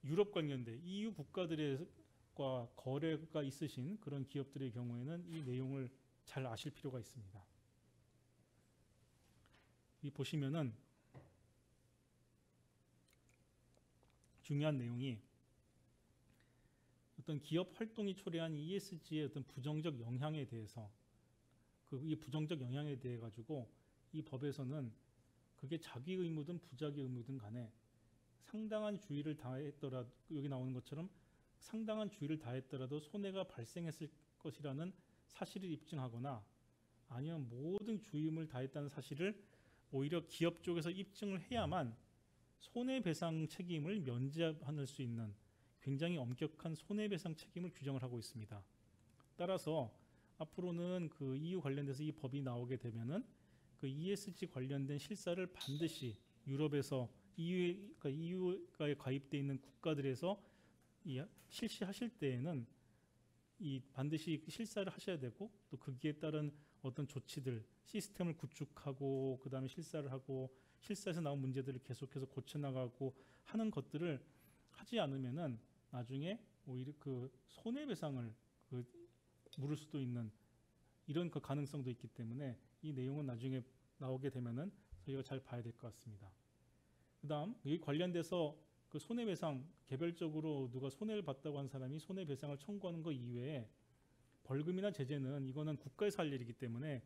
유럽 관련된 EU 국가들과 거래가 있으신 그런 기업들의 경우에는 이 내용을 잘 아실 필요가 있습니다. 이 보시면은 중요한 내용이 어떤 기업 활동이 초래한 ESG의 어떤 부정적 영향에 대해서 이 부정적 영향에 대해 가지고 이 법에서는 그게 자기 의무든 부자기 의무든 간에 상당한 주의를 다했더라도, 여기 나오는 것처럼 상당한 주의를 다했더라도 손해가 발생했을 것이라는 사실을 입증하거나 아니면 모든 주의를 다했다는 사실을 오히려 기업 쪽에서 입증을 해야만 손해배상 책임을 면제할 수 있는 굉장히 엄격한 손해배상 책임을 규정을 하고 있습니다. 따라서 앞으로는 그 EU 관련돼서 이 법이 나오게 되면은 그 ESG 관련된 실사를 반드시 유럽에서 EU가에 가입돼 있는 국가들에서 실시하실 때에는 이 반드시 실사를 하셔야 되고 또 거기에 따른 어떤 조치들, 시스템을 구축하고 그다음에 실사를 하고 실사에서 나온 문제들을 계속해서 고쳐나가고 하는 것들을 하지 않으면은 나중에 오히려 그 손해배상을 물을 수도 있는 이런 그 가능성도 있기 때문에 이 내용은 나중에 나오게 되면은 저희가 잘 봐야 될 것 같습니다. 그다음 여기 관련돼서 그 손해배상 개별적으로 누가 손해를 봤다고 한 사람이 손해배상을 청구하는 것 이외에 벌금이나 제재는 이거는 국가에서 할 일이기 때문에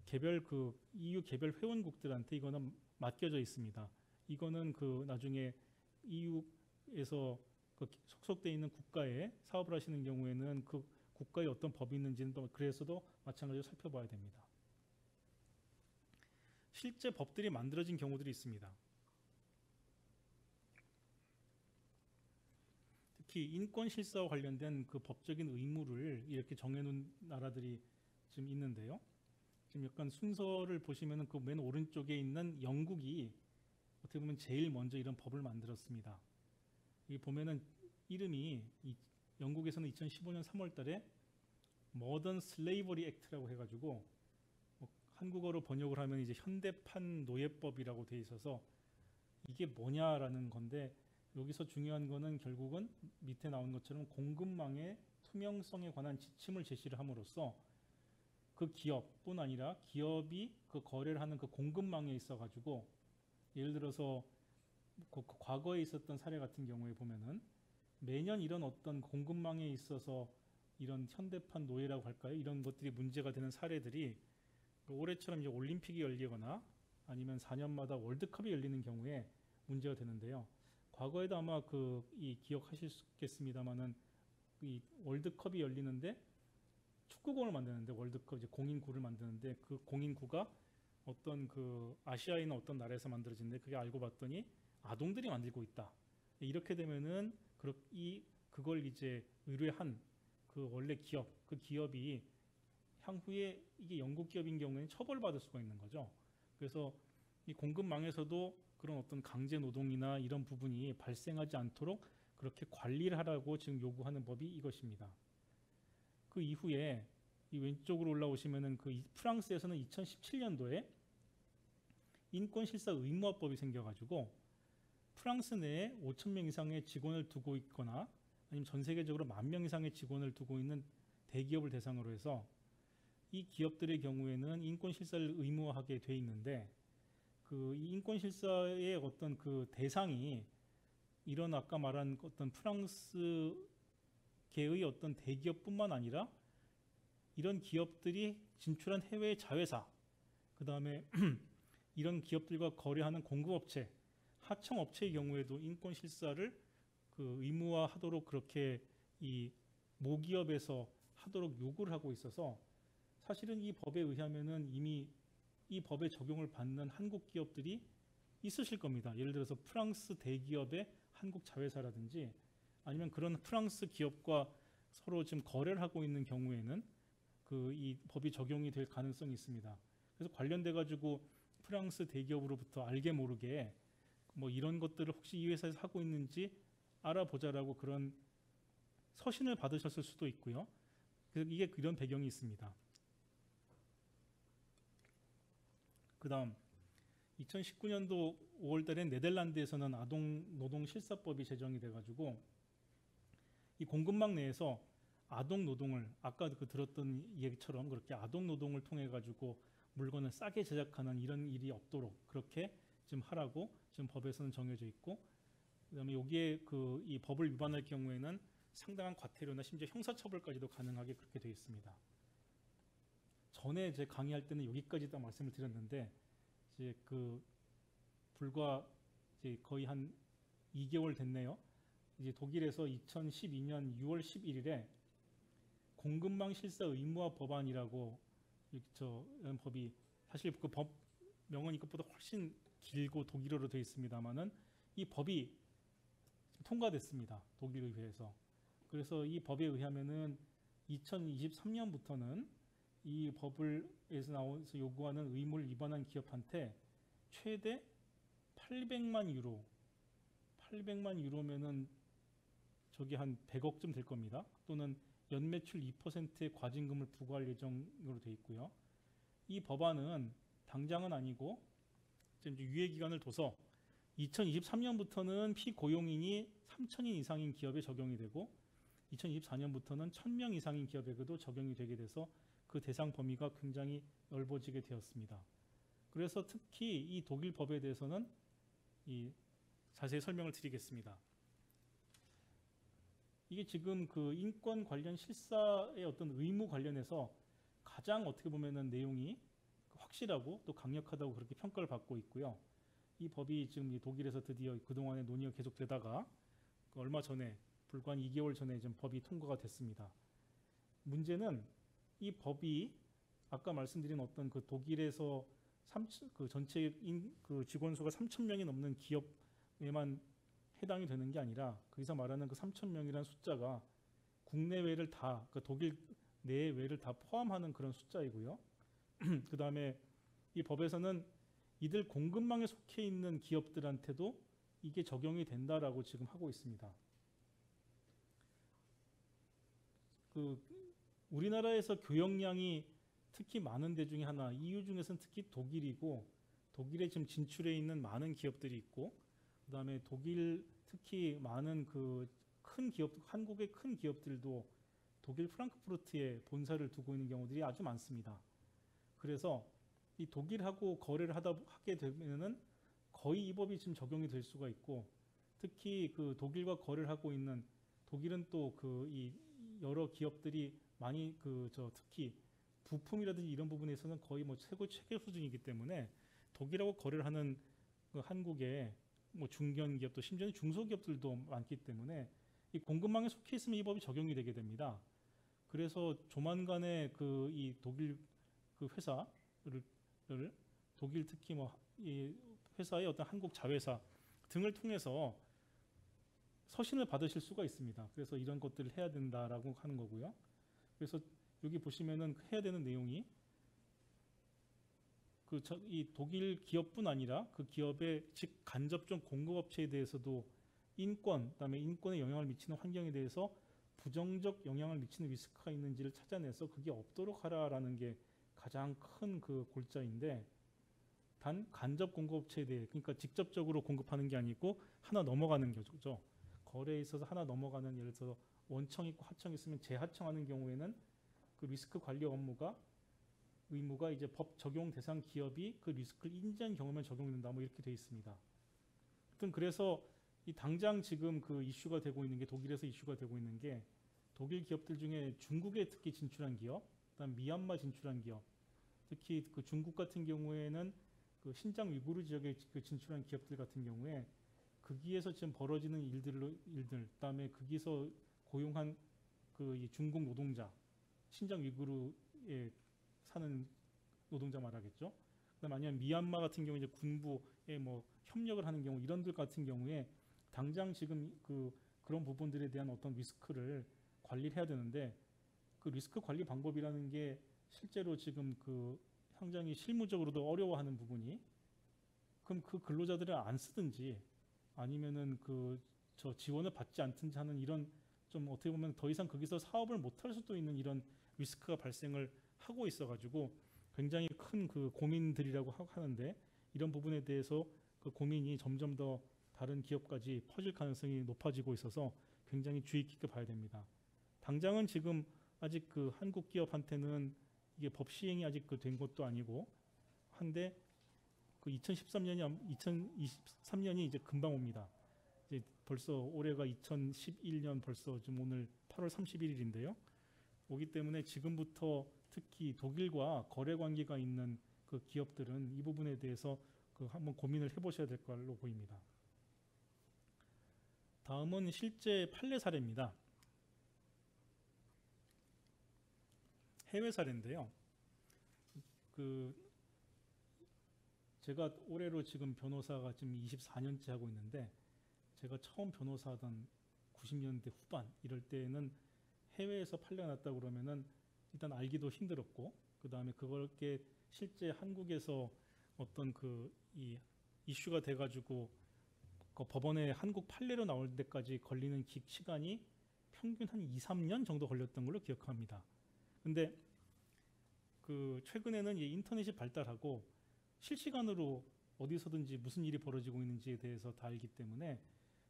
개별 그 EU 개별 회원국들한테 이거는 맡겨져 있습니다. 이거는 그 나중에 EU에서 그 속속돼 있는 국가에 사업을 하시는 경우에는 그 국가에 어떤 법이 있는지는 또 그래서도 마찬가지로 살펴봐야 됩니다. 실제 법들이 만들어진 경우들이 있습니다. 특히 인권 실사와 관련된 그 법적인 의무를 이렇게 정해놓은 나라들이 지금 있는데요. 지금 약간 순서를 보시면은 그 맨 오른쪽에 있는 영국이 어떻게 보면 제일 먼저 이런 법을 만들었습니다. 여기 보면은 이름이 영국에서는 2015년 3월달에 Modern Slavery Act라고 해가지고 한국어로 번역을 하면 이제 현대판 노예법이라고 돼 있어서 이게 뭐냐라는 건데 여기서 중요한 거는 결국은 밑에 나온 것처럼 공급망의 투명성에 관한 지침을 제시를 함으로써 그 기업뿐 아니라 기업이 그 거래를 하는 그 공급망에 있어 가지고 예를 들어서 그 과거에 있었던 사례 같은 경우에 보면은 매년 이런 어떤 공급망에 있어서 이런 현대판 노예라고 할까요? 이런 것들이 문제가 되는 사례들이 올해처럼 이제 올림픽이 열리거나 아니면 4년마다 월드컵이 열리는 경우에 문제가 되는데요. 과거에도 아마 이 기억하시겠습니다만은 이 월드컵이 열리는데 축구공을 만드는데 월드컵 이제 공인구를 만드는데 그 공인구가 어떤 그 아시아에 있는 어떤 나라에서 만들어진데 그게 알고 봤더니 아동들이 만들고 있다. 이렇게 되면은 그걸 이제 의뢰한 그 원래 기업, 그 기업이 향후에 이게 영국 기업인 경우에는 처벌받을 수가 있는 거죠. 그래서 이 공급망에서도 그런 어떤 강제 노동이나 이런 부분이 발생하지 않도록 그렇게 관리를 하라고 지금 요구하는 법이 이것입니다. 그 이후에 이 왼쪽으로 올라오시면은 그 프랑스에서는 2017년도에 인권실사 의무화법이 생겨가지고 프랑스 내에 5,000명 이상의 직원을 두고 있거나 아니면 전 세계적으로 10,000명 이상의 직원을 두고 있는 대기업을 대상으로 해서 이 기업들의 경우에는 인권실사를 의무화하게 돼 있는데 그 인권실사의 어떤 그 대상이 이런 아까 말한 어떤 프랑스계의 어떤 대기업뿐만 아니라 이런 기업들이 진출한 해외 자회사, 그 다음에 이런 기업들과 거래하는 공급업체, 하청업체의 경우에도 인권실사를 그 의무화하도록 그렇게 이 모기업에서 하도록 요구를 하고 있어서 사실은 이 법에 의하면은 이미 이 법의 적용을 받는 한국 기업들이 있으실 겁니다. 예를 들어서 프랑스 대기업의 한국 자회사라든지 아니면 그런 프랑스 기업과 서로 지금 거래를 하고 있는 경우에는 그 이 법이 적용이 될 가능성이 있습니다. 그래서 관련돼 가지고 프랑스 대기업으로부터 알게 모르게 뭐 이런 것들을 혹시 이 회사에서 하고 있는지 알아보자라고 그런 서신을 받으셨을 수도 있고요. 그래서 이게 이런 배경이 있습니다. 그 다음 2019년도 5월달에 네덜란드에서는 아동노동실사법이 제정이 돼가지고 이 공급망 내에서 아동노동을 아까 들었던 얘기처럼 그렇게 아동노동을 통해 가지고 물건을 싸게 제작하는 이런 일이 없도록 그렇게 지금 하라고 지금 법에서는 정해져 있고 그다음에 여기에 이 법을 위반할 경우에는 상당한 과태료나 심지어 형사처벌까지도 가능하게 그렇게 되어 있습니다. 전에 제 강의할 때는 여기까지 딱 말씀을 드렸는데 이제 불과 이제 거의 한 2개월 됐네요. 이제 독일에서 2012년 6월 11일에 공급망 실사 의무화 법안이라고 이런 법이 사실 그 법 명은 이것보다 훨씬 길고 독일어로 되어 있습니다만은 이 법이 통과됐습니다. 독일 의회에서. 그래서 이 법에 의하면은 2023년부터는 이 법을에서 나와서 요구하는 의무를 위반한 기업한테 최대 800만 유로, 800만 유로면은 저기 한 100억쯤 될 겁니다. 또는 연매출 2%의 과징금을 부과할 예정으로 돼 있고요. 이 법안은 당장은 아니고 지금 유예 기간을 둬서 2023년부터는 피고용인이 3,000인 이상인 기업에 적용이 되고 2024년부터는 1,000명 이상인 기업에게도 적용이 되게 돼서 그 대상 범위가 굉장히 넓어지게 되었습니다. 그래서 특히 이 독일 법에 대해서는 이 자세히 설명을 드리겠습니다. 이게 지금 그 인권 관련 실사의 어떤 의무 관련해서 가장 어떻게 보면은 내용이 확실하고 또 강력하다고 그렇게 평가를 받고 있고요. 이 법이 지금 이 독일에서 드디어 그동안의 논의가 계속되다가 얼마 전에 불과 한 2개월 전에 좀 법이 통과가 됐습니다. 문제는 이 법이 아까 말씀드린 어떤 그 독일에서 그 전체 그 직원 수가 3,000명이 넘는 기업에만 해당이 되는 게 아니라 거기서 말하는 그 3,000명이라는 숫자가 국내외를 다, 그 독일 내외를 다 포함하는 그런 숫자이고요. 그 다음에 이 법에서는 이들 공급망에 속해 있는 기업들한테도 이게 적용이 된다라고 지금 하고 있습니다. 그 우리나라에서 교역량이 특히 많은 데 중에 하나, EU 중에서는 특히 독일이고 독일에 지금 진출해 있는 많은 기업들이 있고 그다음에 독일 특히 많은 그 큰 기업, 한국의 큰 기업들도 독일 프랑크푸르트에 본사를 두고 있는 경우들이 아주 많습니다. 그래서 이 독일하고 거래를 하게 되면은 거의 이 법이 지금 적용이 될 수가 있고 특히 그 독일과 거래를 하고 있는 독일은 또 그 이 여러 기업들이 많이 특히 부품이라든지 이런 부분에서는 거의 뭐 최고 수준이기 때문에 독일하고 거래를 하는 그 한국의 뭐 중견 기업도 심지어는 중소기업들도 많기 때문에 이 공급망에 속해 있으면 이 법이 적용이 되게 됩니다. 그래서 조만간에 그 이 독일 그 회사를 독일 특히 뭐 이 회사의 어떤 한국 자회사 등을 통해서 서신을 받으실 수가 있습니다. 그래서 이런 것들을 해야 된다라고 하는 거고요. 그래서 여기 보시면은 해야 되는 내용이 이 독일 기업뿐 아니라 그 기업의 즉 간접적 공급업체에 대해서도 인권, 그다음에 인권에 영향을 미치는 환경에 대해서 부정적 영향을 미치는 리스크가 있는지를 찾아내서 그게 없도록 하라라는 게 가장 큰 그 골자인데 단 간접 공급업체에 대해 그러니까 직접적으로 공급하는 게 아니고 하나 넘어가는 거죠. 거래에 있어서 하나 넘어가는 예를 들어서 원청 있고 하청 있으면 재하청하는 경우에는 그 리스크 관리 의무가 이제 법 적용 대상 기업이 그 리스크를 인지한 경우만 적용된다 뭐 이렇게 돼 있습니다. 하여튼 그래서 이 당장 지금 그 이슈가 되고 있는 게 독일에서 이슈가 되고 있는 게 독일 기업들 중에 중국에 특히 진출한 기업, 그다음 미얀마 진출한 기업, 특히 그 중국 같은 경우에는 그 신장 위구르 지역에 그 진출한 기업들 같은 경우에 거기에서 지금 벌어지는 일들, 그다음에 거기서 고용한 그 이 중국 노동자, 신장 위구르에 사는 노동자 말하겠죠. 그다음 아니면 미얀마 같은 경우 이제 군부에 뭐 협력을 하는 경우 이런들 같은 경우에 당장 지금 그런 부분들에 대한 어떤 리스크를 관리를 해야 되는데 그 리스크 관리 방법이라는 게 실제로 지금 그 상당히 실무적으로도 어려워하는 부분이 그럼 그 근로자들을 안 쓰든지 아니면은 저 지원을 받지 않든지 하는 이런 좀 어떻게 보면 더 이상 거기서 사업을 못할 수도 있는 이런 리스크가 발생을 하고 있어가지고 굉장히 큰 그 고민들이라고 하는데 이런 부분에 대해서 그 고민이 점점 더 다른 기업까지 퍼질 가능성이 높아지고 있어서 굉장히 주의 깊게 봐야 됩니다. 당장은 지금 아직 그 한국 기업한테는 이게 법 시행이 아직 된 것도 아니고 한데 그 2023년이 이제 금방 옵니다. 이제 벌써 올해가 2011년 벌써 지금 오늘 8월 31일인데요. 오기 때문에 지금부터 특히 독일과 거래 관계가 있는 그 기업들은 이 부분에 대해서 한번 고민을 해보셔야 될 걸로 보입니다. 다음은 실제 판례 사례입니다. 해외 사례인데요. 제가 올해로 지금 변호사가 지금 24년째 하고 있는데 제가 처음 변호사 하던 90년대 후반 이럴 때는 해외에서 판례가 났다고 그러면은 일단 알기도 힘들었고 그 다음에 그렇게 실제 한국에서 어떤 이 이슈가 돼가지고 그 법원에 한국 판례로 나올 때까지 걸리는 시간이 평균 한 2, 3년 정도 걸렸던 걸로 기억합니다. 근데 그 최근에는 이 인터넷이 발달하고 실시간으로 어디서든지 무슨 일이 벌어지고 있는지에 대해서 다 알기 때문에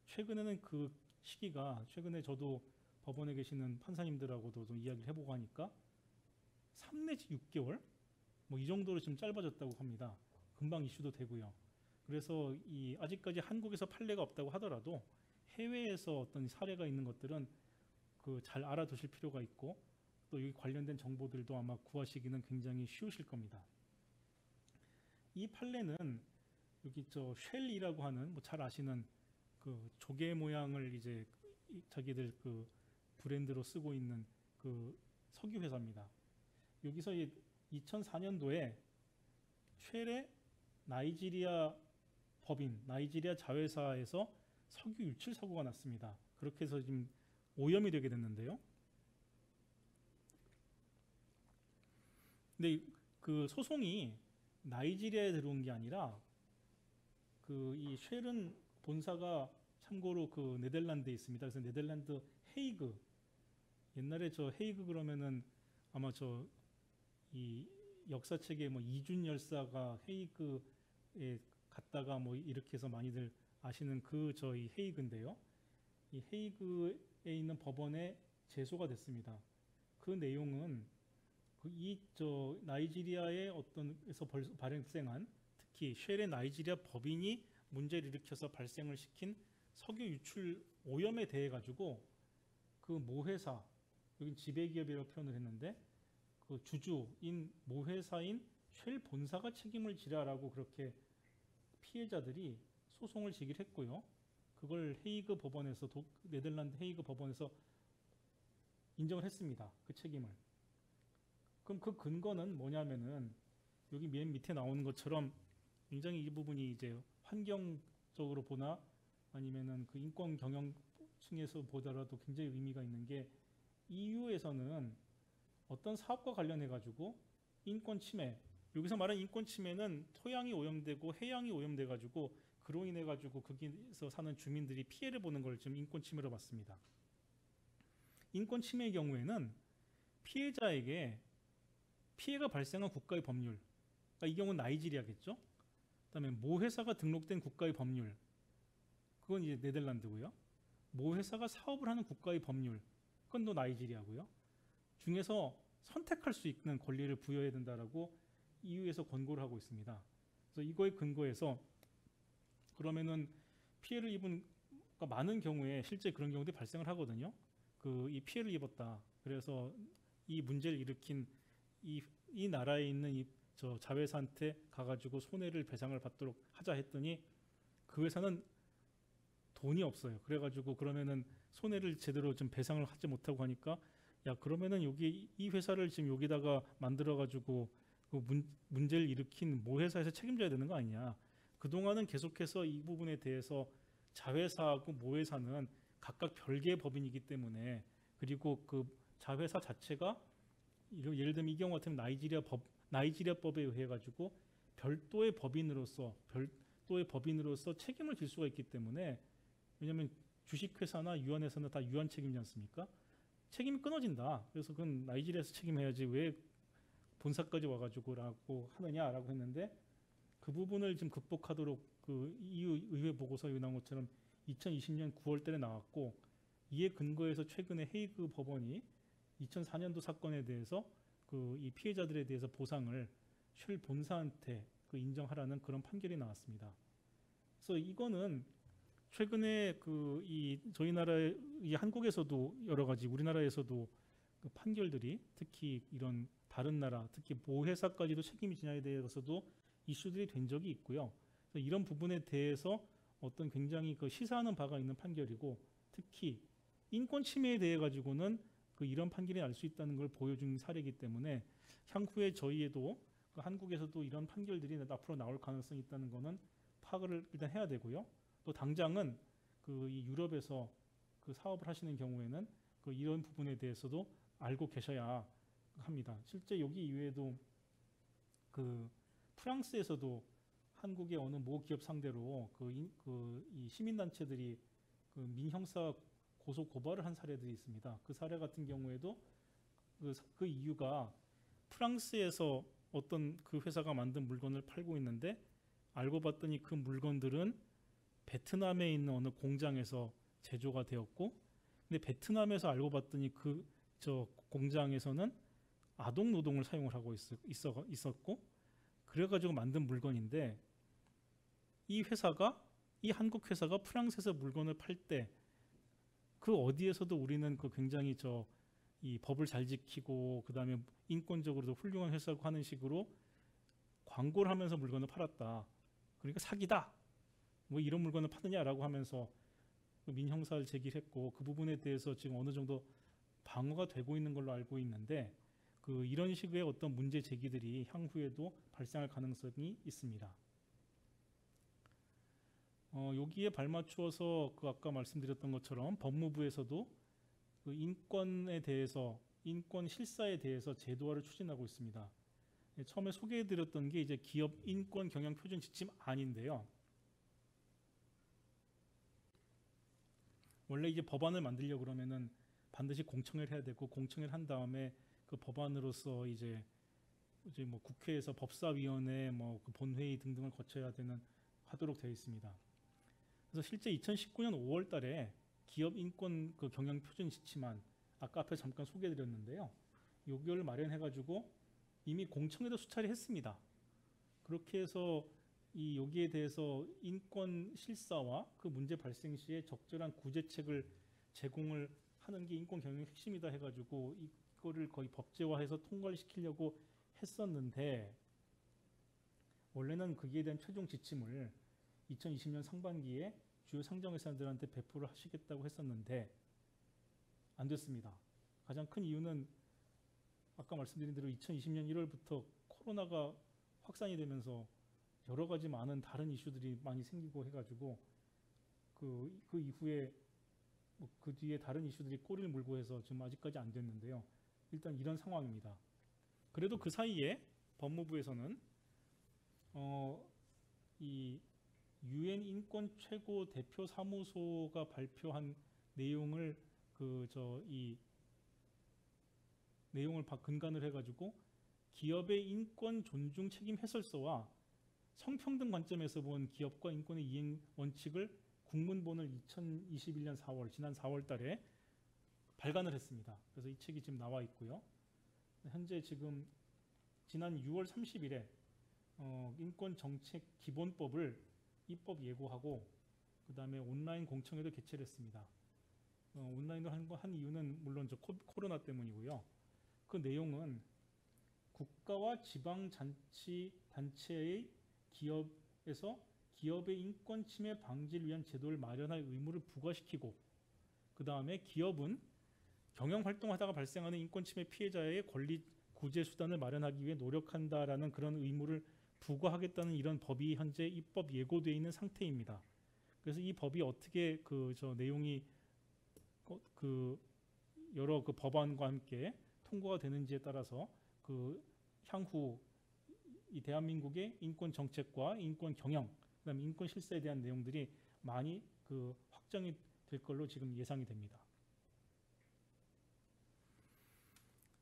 최근에는 그 시기가 최근에 저도 법원에 계시는 판사님들하고도 좀 이야기를 해보고 하니까 3 내지 6개월 뭐 이 정도로 좀 짧아졌다고 합니다. 금방 이슈도 되고요. 그래서 이 아직까지 한국에서 판례가 없다고 하더라도 해외에서 어떤 사례가 있는 것들은 그 잘 알아두실 필요가 있고 또 여기 관련된 정보들도 아마 구하시기는 굉장히 쉬우실 겁니다. 이 판례는 여기 저 쉘이라고 하는 뭐 잘 아시는 그 조개 모양을 이제 자기들 그 브랜드로 쓰고 있는 그 석유 회사입니다. 여기서 2004년도에 쉘의 나이지리아 법인, 나이지리아 자회사에서 석유 유출 사고가 났습니다. 그렇게 해서 지금 오염이 되게 됐는데요. 근데 그 소송이 나이지리아에 들어온 게 아니라 그 이 쉘은 본사가 참고로 그 네덜란드에 있습니다. 그래서 네덜란드 헤이그, 옛날에 저 헤이그 그러면은 아마 저 이 역사책에 뭐 이준 열사가 헤이그에 갔다가 뭐 이렇게 해서 많이들 아시는 그 저희 헤이그인데요. 이 헤이그에 있는 법원에 제소가 됐습니다. 그 내용은 그 이 저 나이지리아의 어떤에서 발생한 특히 쉘의 나이지리아 법인이 문제를 일으켜서 발생을 시킨 석유 유출 오염에 대해 가지고 그 모회사, 여기 지배기업이라고 표현을 했는데 그 주주인 모회사인 쉘 본사가 책임을 지라라고 그렇게 피해자들이 소송을 제기를 했고요. 그걸 헤이그 법원에서 네덜란드 헤이그 법원에서 인정을 했습니다. 그 책임을. 그럼 그 근거는 뭐냐면은 여기 맨 밑에 나오는 것처럼 굉장히 이 부분이 이제 환경적으로 보나 아니면은 그 인권 경영 층에서 보더라도 굉장히 의미가 있는 게 EU에서는 어떤 사업과 관련해 가지고 인권 침해, 여기서 말하는 인권 침해는 토양이 오염되고 해양이 오염돼 가지고 그로 인해 가지고 거기서 사는 주민들이 피해를 보는 걸 지금 인권 침해로 봤습니다. 인권 침해의 경우에는 피해자에게 피해가 발생한 국가의 법률, 그러니까 이 경우는 나이지리아겠죠. 그다음에 모 회사가 등록된 국가의 법률, 그건 이제 네덜란드고요. 모 회사가 사업을 하는 국가의 법률, 그건 또 나이지리아고요. 중에서 선택할 수 있는 권리를 부여해야 된다라고 EU에서 권고를 하고 있습니다. 그래서 이거에 근거해서 그러면은 피해를 입은 많은 경우에 실제 그런 경우들이 발생을 하거든요. 그 이 피해를 입었다. 그래서 이 문제를 일으킨 이 나라에 있는 이 저 자회사한테 가가지고 손해를 배상을 받도록 하자 했더니 그 회사는 돈이 없어요. 그래가지고 그러면은 손해를 제대로 좀 배상을 하지 못하고 하니까 야 그러면은 여기 이 회사를 지금 여기다가 만들어가지고 그 문제를 일으킨 모 회사에서 책임져야 되는 거 아니냐. 그동안은 계속해서 이 부분에 대해서 자회사하고 모 회사는 각각 별개의 법인이기 때문에 그리고 그 자회사 자체가 예를 들면 이 경우 같으면 나이지리아법에 의해 가지고 별도의 법인으로서 책임을 질 수가 있기 때문에 왜냐하면 주식회사나 유한회사는 다 유한 책임이지 않습니까? 책임이 끊어진다. 그래서 그건 나이지리아에서 책임해야지 왜 본사까지 와가지고라고 하느냐라고 했는데 그 부분을 좀 극복하도록 그 EU 의회 보고서에 나온 것처럼 2020년 9월 달에 나왔고 이에 근거해서 최근에 헤이그 법원이 2004년도 사건에 대해서 그 이 피해자들에 대해서 보상을 쉘 본사한테 그 인정하라는 그런 판결이 나왔습니다. 그래서 이거는 최근에 그 이 저희 나라 이 한국에서도 여러 가지 우리나라에서도 그 판결들이 특히 이런 다른 나라 특히 모회사까지도 책임이 지냐에 대해서도 이슈들이 된 적이 있고요. 그래서 이런 부분에 대해서 어떤 굉장히 그 시사하는 바가 있는 판결이고 특히 인권 침해에 대해 가지고는 그 이런 판결이 날 수 있다는 걸 보여준 사례이기 때문에 향후에 저희에도 그 한국에서도 이런 판결들이 앞으로 나올 가능성이 있다는 거는 파악을 일단 해야 되고요. 또 당장은 그 이 유럽에서 그 사업을 하시는 경우에는 그 이런 부분에 대해서도 알고 계셔야 합니다. 실제 여기 이외에도 그 프랑스에서도 한국의 어느 모 기업 상대로 이 시민단체들이 그 민형사 고소 고발을 한 사례들이 있습니다. 그 사례 같은 경우에도 그 이유가 프랑스에서 어떤 그 회사가 만든 물건을 팔고 있는데 알고 봤더니 그 물건들은 베트남에 있는 어느 공장에서 제조가 되었고, 근데 베트남에서 알고 봤더니 저 공장에서는 아동 노동을 사용을 하고 있었고, 그래가지고 만든 물건인데 이 한국 회사가 프랑스에서 물건을 팔 때 그 어디에서도 우리는 그 굉장히 이 법을 잘 지키고 그다음에 인권적으로도 훌륭한 회사고 하는 식으로 광고를 하면서 물건을 팔았다. 그러니까 사기다. 뭐 이런 물건을 파느냐라고 하면서 민형사를 제기했고, 그 부분에 대해서 지금 어느 정도 방어가 되고 있는 걸로 알고 있는데, 이런 식의 어떤 문제 제기들이 향후에도 발생할 가능성이 있습니다. 여기에 발맞추어서 아까 말씀드렸던 것처럼 법무부에서도 그 인권에 대해서, 인권 실사에 대해서 제도화를 추진하고 있습니다. 처음에 소개해드렸던 게 이제 기업 인권 경영 표준 지침 안인데요. 원래 이제 법안을 만들려고 그러면은 반드시 공청회를 해야 되고, 공청회를 한 다음에 그 법안으로서 이제 뭐 국회에서 법사위원회, 그 본회의 등등을 거쳐야 하도록 되어 있습니다. 그래서 실제 2019년 5월달에 기업 인권 그 경영 표준 지침안, 아까 앞에 잠깐 소개해드렸는데요. 요걸 마련해가지고 이미 공청회도 수차례 했습니다. 그렇게 해서 여기에 대해서 인권 실사와 그 문제 발생 시에 적절한 구제책을 제공을 하는 게 인권 경영의 핵심이다 해가지고 이거를 거의 법제화해서 통과를 시키려고 했었는데, 원래는 거기에 대한 최종 지침을 2020년 상반기에 주요 상장회사들한테 배포를 하시겠다고 했었는데 안 됐습니다. 가장 큰 이유는 아까 말씀드린 대로 2020년 1월부터 코로나가 확산이 되면서 여러 가지 많은 다른 이슈들이 많이 생기고 해가지고 그 이후에 그 뒤에 다른 이슈들이 꼬리를 물고 해서 지금 아직까지 안 됐는데요. 일단 이런 상황입니다. 그래도 그 사이에 법무부에서는 이 UN 인권 최고 대표 사무소가 발표한 내용을 이 내용을 근간을 해가지고 기업의 인권 존중 책임 해설서와 성평등 관점에서 본 기업과 인권의 이행 원칙을 국문본을 2021년 4월, 지난 4월 달에 발간을 했습니다. 그래서 이 책이 지금 나와 있고요. 현재 지금 지난 6월 30일에 인권정책 기본법을 입법 예고하고, 그 다음에 온라인 공청회도 개최를 했습니다. 온라인으로 한 이유는 물론 코로나 때문이고요. 그 내용은 국가와 지방자치단체의 기업에서 기업의 인권 침해 방지를 위한 제도를 마련할 의무를 부과시키고, 그 다음에 기업은 경영활동하다가 발생하는 인권 침해 피해자의 권리 구제 수단을 마련하기 위해 노력한다라는 그런 의무를 부과하겠다는 이런 법이 현재 입법 예고되어 있는 상태입니다. 그래서 이 법이 어떻게 내용이 여러 법안과 함께 통과가 되는지에 따라서 향후 이 대한민국의 인권 정책과 인권 경영, 그다음에 인권 실사에 대한 내용들이 많이 확정이 될 걸로 지금 예상이 됩니다.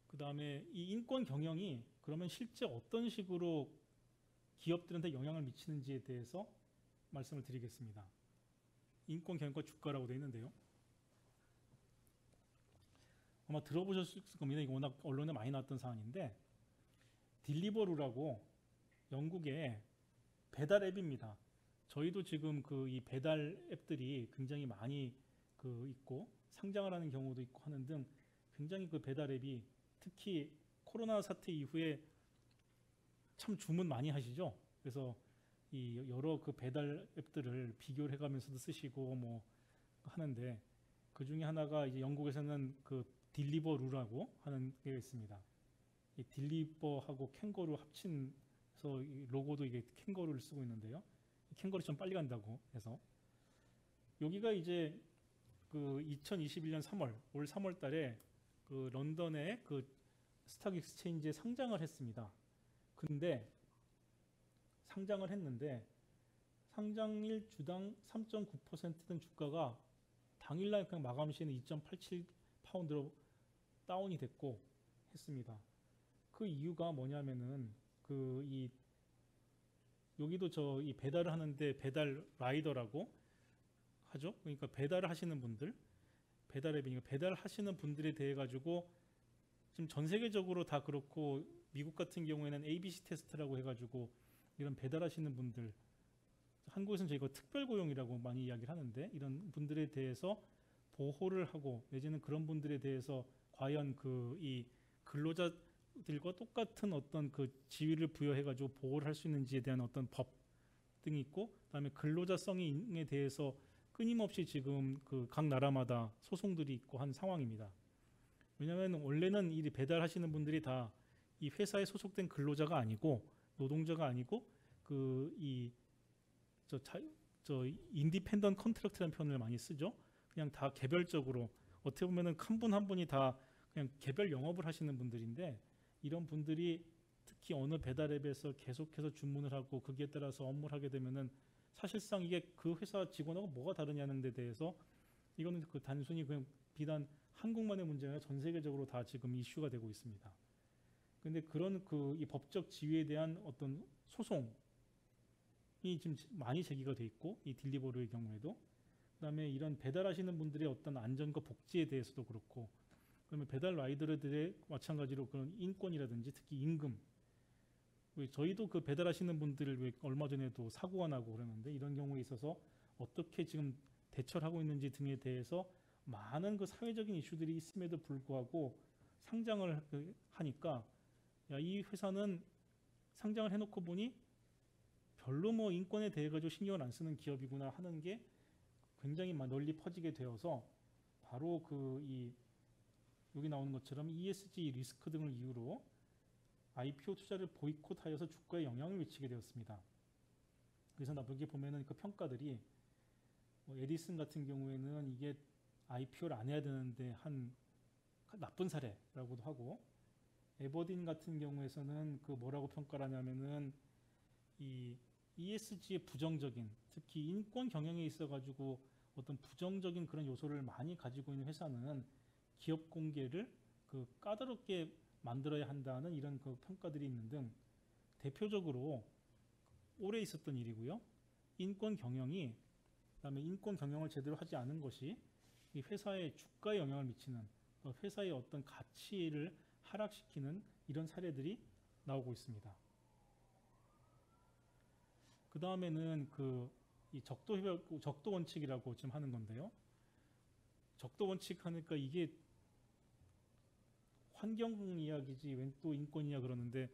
그다음에 이 인권 경영이 그러면 실제 어떤 식으로 기업들한테 영향을 미치는지에 대해서 말씀을 드리겠습니다. 인권 경영과 주가라고 되어 있는데요. 아마 들어보셨을 겁니다. 이거 워낙 언론에 많이 나왔던 사안인데, 딜리버루라고 영국의 배달 앱입니다. 저희도 지금 이 배달 앱들이 굉장히 많이 있고 상장을 하는 경우도 있고 하는 등 굉장히 배달 앱이 특히 코로나 사태 이후에 참 주문 많이 하시죠. 그래서 이 여러 배달 앱들을 비교를 해가면서도 쓰시고 뭐 하는데, 그 중에 하나가 이제 영국에서는 딜리버루라고 하는 게 있습니다. 이 딜리버하고 캥거루 합친서 로고도 이게 캥거루를 쓰고 있는데요. 캥거루 좀 빨리 간다고 해서 여기가 이제 2021년 3월, 올 3월 달에 런던의 스탁 익스체인지에 상장을 했습니다. 근데 상장을 했는데 상장일 주당 3.9%던 주가가 당일날 그냥 마감 시에는 2.87파운드로 다운이 됐고 했습니다. 그 이유가 뭐냐면은 이 여기도 저 이 배달을 하는데 배달 라이더라고 하죠. 그러니까 배달을 하시는 분들, 배달 앱이니까 배달하시는 분들에 대해 가지고 지금 전 세계적으로 다 그렇고 미국 같은 경우에는 ABC 테스트라고 해가지고 이런 배달하시는 분들, 한국에서는 저희가 특별고용이라고 많이 이야기를 하는데 이런 분들에 대해서 보호를 하고 내지는 그런 분들에 대해서 과연 이 근로자들과 똑같은 어떤 그 지위를 부여해가지고 보호를 할 수 있는지에 대한 어떤 법 등이 있고, 그다음에 근로자성에 대해서 끊임없이 지금 각 나라마다 소송들이 있고 한 상황입니다. 왜냐하면 원래는 이 배달하시는 분들이 다 이 회사에 소속된 근로자가 아니고 노동자가 아니고 저 인디펜던트 컨트랙트라는 표현을 많이 쓰죠. 그냥 다 개별적으로 어떻게 보면은 한 분 한 분이 다 그냥 개별 영업을 하시는 분들인데 이런 분들이 특히 어느 배달 앱에서 계속해서 주문을 하고 거기에 따라서 업무를 하게 되면은 사실상 이게 그 회사 직원하고 뭐가 다르냐는 데 대해서 이거는 단순히 그냥 비단 한국만의 문제가 아니라 전 세계적으로 다 지금 이슈가 되고 있습니다. 근데 그런 이 법적 지위에 대한 어떤 소송이 지금 많이 제기가 돼 있고 이 딜리버리의 경우에도 그다음에 이런 배달하시는 분들의 어떤 안전과 복지에 대해서도 그렇고 그러면 배달 라이더들의 마찬가지로 그런 인권이라든지 특히 임금 저희도 그 배달하시는 분들을 왜 얼마 전에도 사고가 나고 그러는데 이런 경우에 있어서 어떻게 지금 대처를 하고 있는지 등에 대해서 많은 그 사회적인 이슈들이 있음에도 불구하고 상장을 하니까 야, 이 회사는 상장을 해놓고 보니 별로 뭐 인권에 대해 가지고 신경을 안 쓰는 기업이구나 하는 게 굉장히 널리 퍼지게 되어서 바로 여기 나오는 것처럼 ESG 리스크 등을 이유로 IPO 투자를 보이콧하여서 주가에 영향을 미치게 되었습니다. 그래서 여기 보면은 그 평가들이 에디슨 같은 경우에는 이게 IPO를 안 해야 되는데 한 나쁜 사례라고도 하고 에버딘 같은 경우에서는 뭐라고 평가를 하냐면은 이 ESG의 부정적인 특히 인권 경영에 있어 가지고 어떤 부정적인 그런 요소를 많이 가지고 있는 회사는 기업 공개를 까다롭게 만들어야 한다는 이런 평가들이 있는 등 대표적으로 오래 있었던 일이고요. 인권 경영이 그다음에 인권 경영을 제대로 하지 않은 것이 이 회사의 주가에 영향을 미치는 회사의 어떤 가치를 하락시키는 이런 사례들이 나오고 있습니다. 그 다음에는 이 적도 원칙이라고 지금 하는 건데요. 적도 원칙 하니까 이게 환경 이야기지 웬 또 인권이냐 그러는데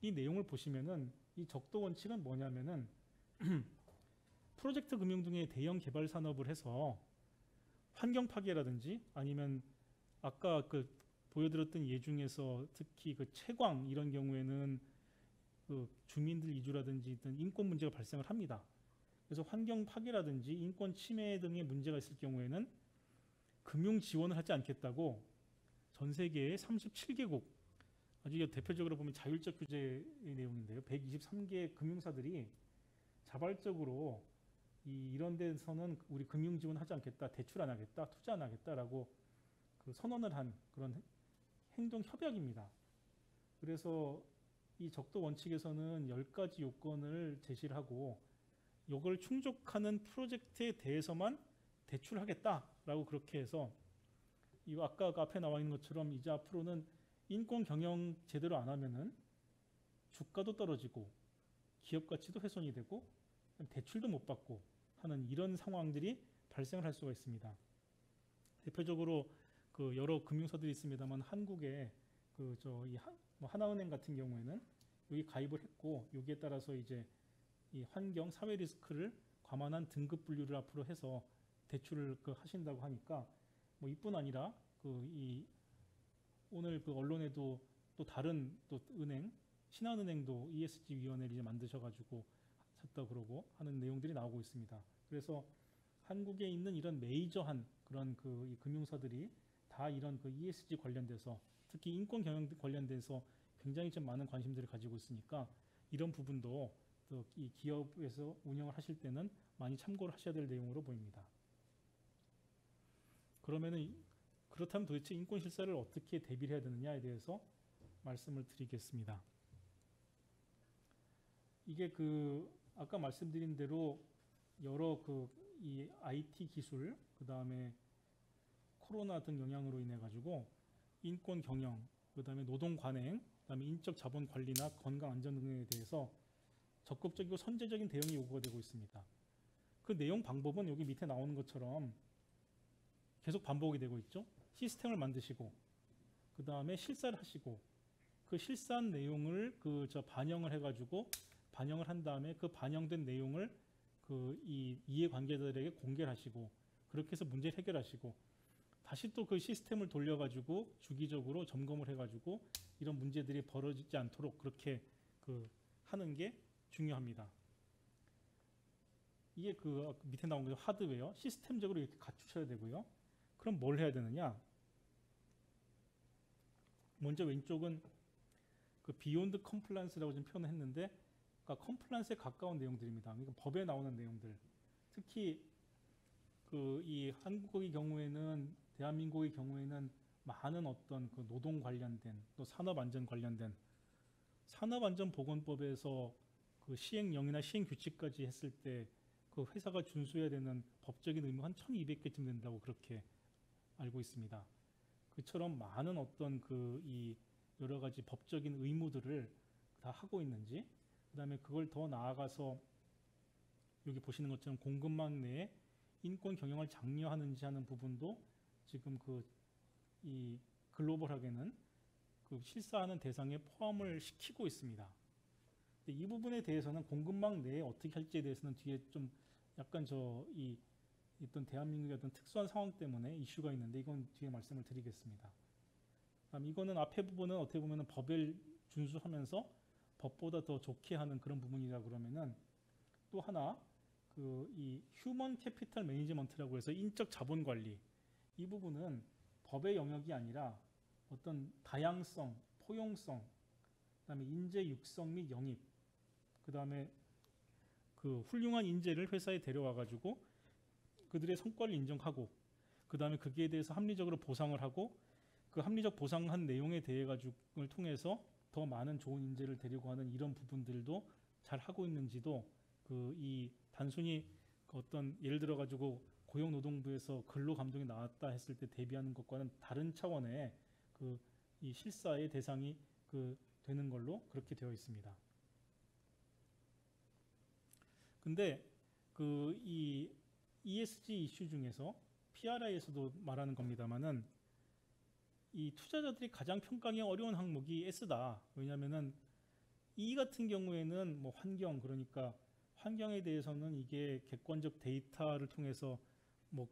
이 내용을 보시면은 이 적도 원칙은 뭐냐면은 프로젝트 금융 등의 대형 개발 산업을 해서 환경 파괴라든지 아니면 아까 보여드렸던 예 중에서 특히 채광 이런 경우에는 주민들 이주라든지 인권 문제가 발생을 합니다. 그래서 환경 파괴라든지 인권 침해 등의 문제가 있을 경우에는 금융 지원을 하지 않겠다고 전 세계의 37개국 아주 대표적으로 보면 자율적 규제의 내용인데요. 123개 금융사들이 자발적으로 이런 데서는 우리 금융 지원하지 않겠다, 대출 안 하겠다, 투자 안 하겠다라고 선언을 한 그런 행동 협약입니다. 그래서 이 적도 원칙에서는 10가지 요건을 제시를 하고 이걸 충족하는 프로젝트에 대해서만 대출하겠다라고 그렇게 해서 이 아까 앞에 나와 있는 것처럼 이제 앞으로는 인권 경영 제대로 안 하면은 주가도 떨어지고 기업 가치도 훼손이 되고 대출도 못 받고 하는 이런 상황들이 발생을 할 수가 있습니다. 대표적으로 여러 금융사들이 있습니다만 한국에 하나은행 같은 경우에는 여기 가입을 했고 여기에 따라서 이제 이 환경 사회 리스크를 감안한 등급 분류를 앞으로 해서 대출을 하신다고 하니까 이뿐 아니라 오늘 언론에도 또 다른 은행 신한은행도 ESG 위원회를 이제 만드셔가지고 쳤다 그러고 하는 내용들이 나오고 있습니다. 그래서 한국에 있는 이런 메이저한 그런 이 금융사들이 다 이런 ESG 관련돼서 특히 인권 경영 관련돼서 굉장히 좀 많은 관심들을 가지고 있으니까 이런 부분도 이 기업에서 운영을 하실 때는 많이 참고를 하셔야 될 내용으로 보입니다. 그렇다면 도대체 인권 실사를 어떻게 대비를 해야 되느냐에 대해서 말씀을 드리겠습니다. 이게 아까 말씀드린 대로 여러 이 IT 기술, 그 다음에 코로나 등 영향으로 인해 가지고 인권 경영, 그 다음에 노동 관행, 그 다음에 인적 자본 관리나 건강 안전 등에 대해서 적극적이고 선제적인 대응이 요구가 되고 있습니다. 그 내용 방법은 여기 밑에 나오는 것처럼 계속 반복이 되고 있죠. 시스템을 만드시고, 그 다음에 실사를 하시고, 그 실사한 내용을 반영을 해가지고 반영을 한 다음에 그 반영된 내용을 이 이해관계자들에게 공개를 하시고, 그렇게 해서 문제를 해결하시고, 다시 또 그 시스템을 돌려가지고 주기적으로 점검을 해가지고 이런 문제들이 벌어지지 않도록 그렇게 하는 게 중요합니다. 이게 밑에 나온 거 하드웨어, 시스템적으로 이렇게 갖추셔야 되고요. 그럼 뭘 해야 되느냐? 먼저 왼쪽은 비욘드 컴플라이언스라고 좀 표현을 했는데, 그러니까 컴플라이언스에 가까운 내용들입니다. 그러니까 법에 나오는 내용들. 특히 이 한국의 경우에는, 대한민국의 경우에는 많은 어떤 노동 관련된, 또 산업안전 관련된 산업안전보건법에서 시행령이나 시행규칙까지 했을 때 회사가 준수해야 되는 법적인 의무 한 1200개쯤 된다고 그렇게 알고 있습니다. 그처럼 많은 어떤 이 여러 가지 법적인 의무들을 다 하고 있는지, 그 다음에 그걸 더 나아가서 여기 보시는 것처럼 공급망 내에 인권 경영을 장려하는지 하는 부분도 지금 이 글로벌하게는 실사하는 대상에 포함을 시키고 있습니다. 이 부분에 대해서는 공급망 내에 어떻게 할지에 대해서는 뒤에 좀 약간 어떤 대한민국의 어떤 특수한 상황 때문에 이슈가 있는데, 이건 뒤에 말씀을 드리겠습니다. 이거는 앞에 부분은 어떻게 보면 법을 준수하면서 법보다 더 좋게 하는 그런 부분이라 그러면은, 또 하나 이 휴먼 캐피털 매니지먼트라고 해서 인적 자본 관리, 이 부분은 법의 영역이 아니라 어떤 다양성, 포용성, 그다음에 인재 육성 및 영입, 그다음에 훌륭한 인재를 회사에 데려와 가지고 그들의 성과를 인정하고, 그다음에 거기에 대해서 합리적으로 보상을 하고, 그 합리적 보상한 내용에 대해 가지고를 통해서 더 많은 좋은 인재를 데리고 하는 이런 부분들도 잘 하고 있는지도 이 단순히 어떤 예를 들어 가지고 고용노동부에서 근로감독이 나왔다 했을 때 대비하는 것과는 다른 차원의 이 실사의 대상이 되는 걸로 그렇게 되어 있습니다. 근데 이 ESG 이슈 중에서 PRI에서도 말하는 겁니다만은, 이 투자자들이 가장 평가하기 어려운 항목이 S다. 왜냐하면은 E 같은 경우에는 뭐 환경, 그러니까 환경에 대해서는 이게 객관적 데이터를 통해서 뭐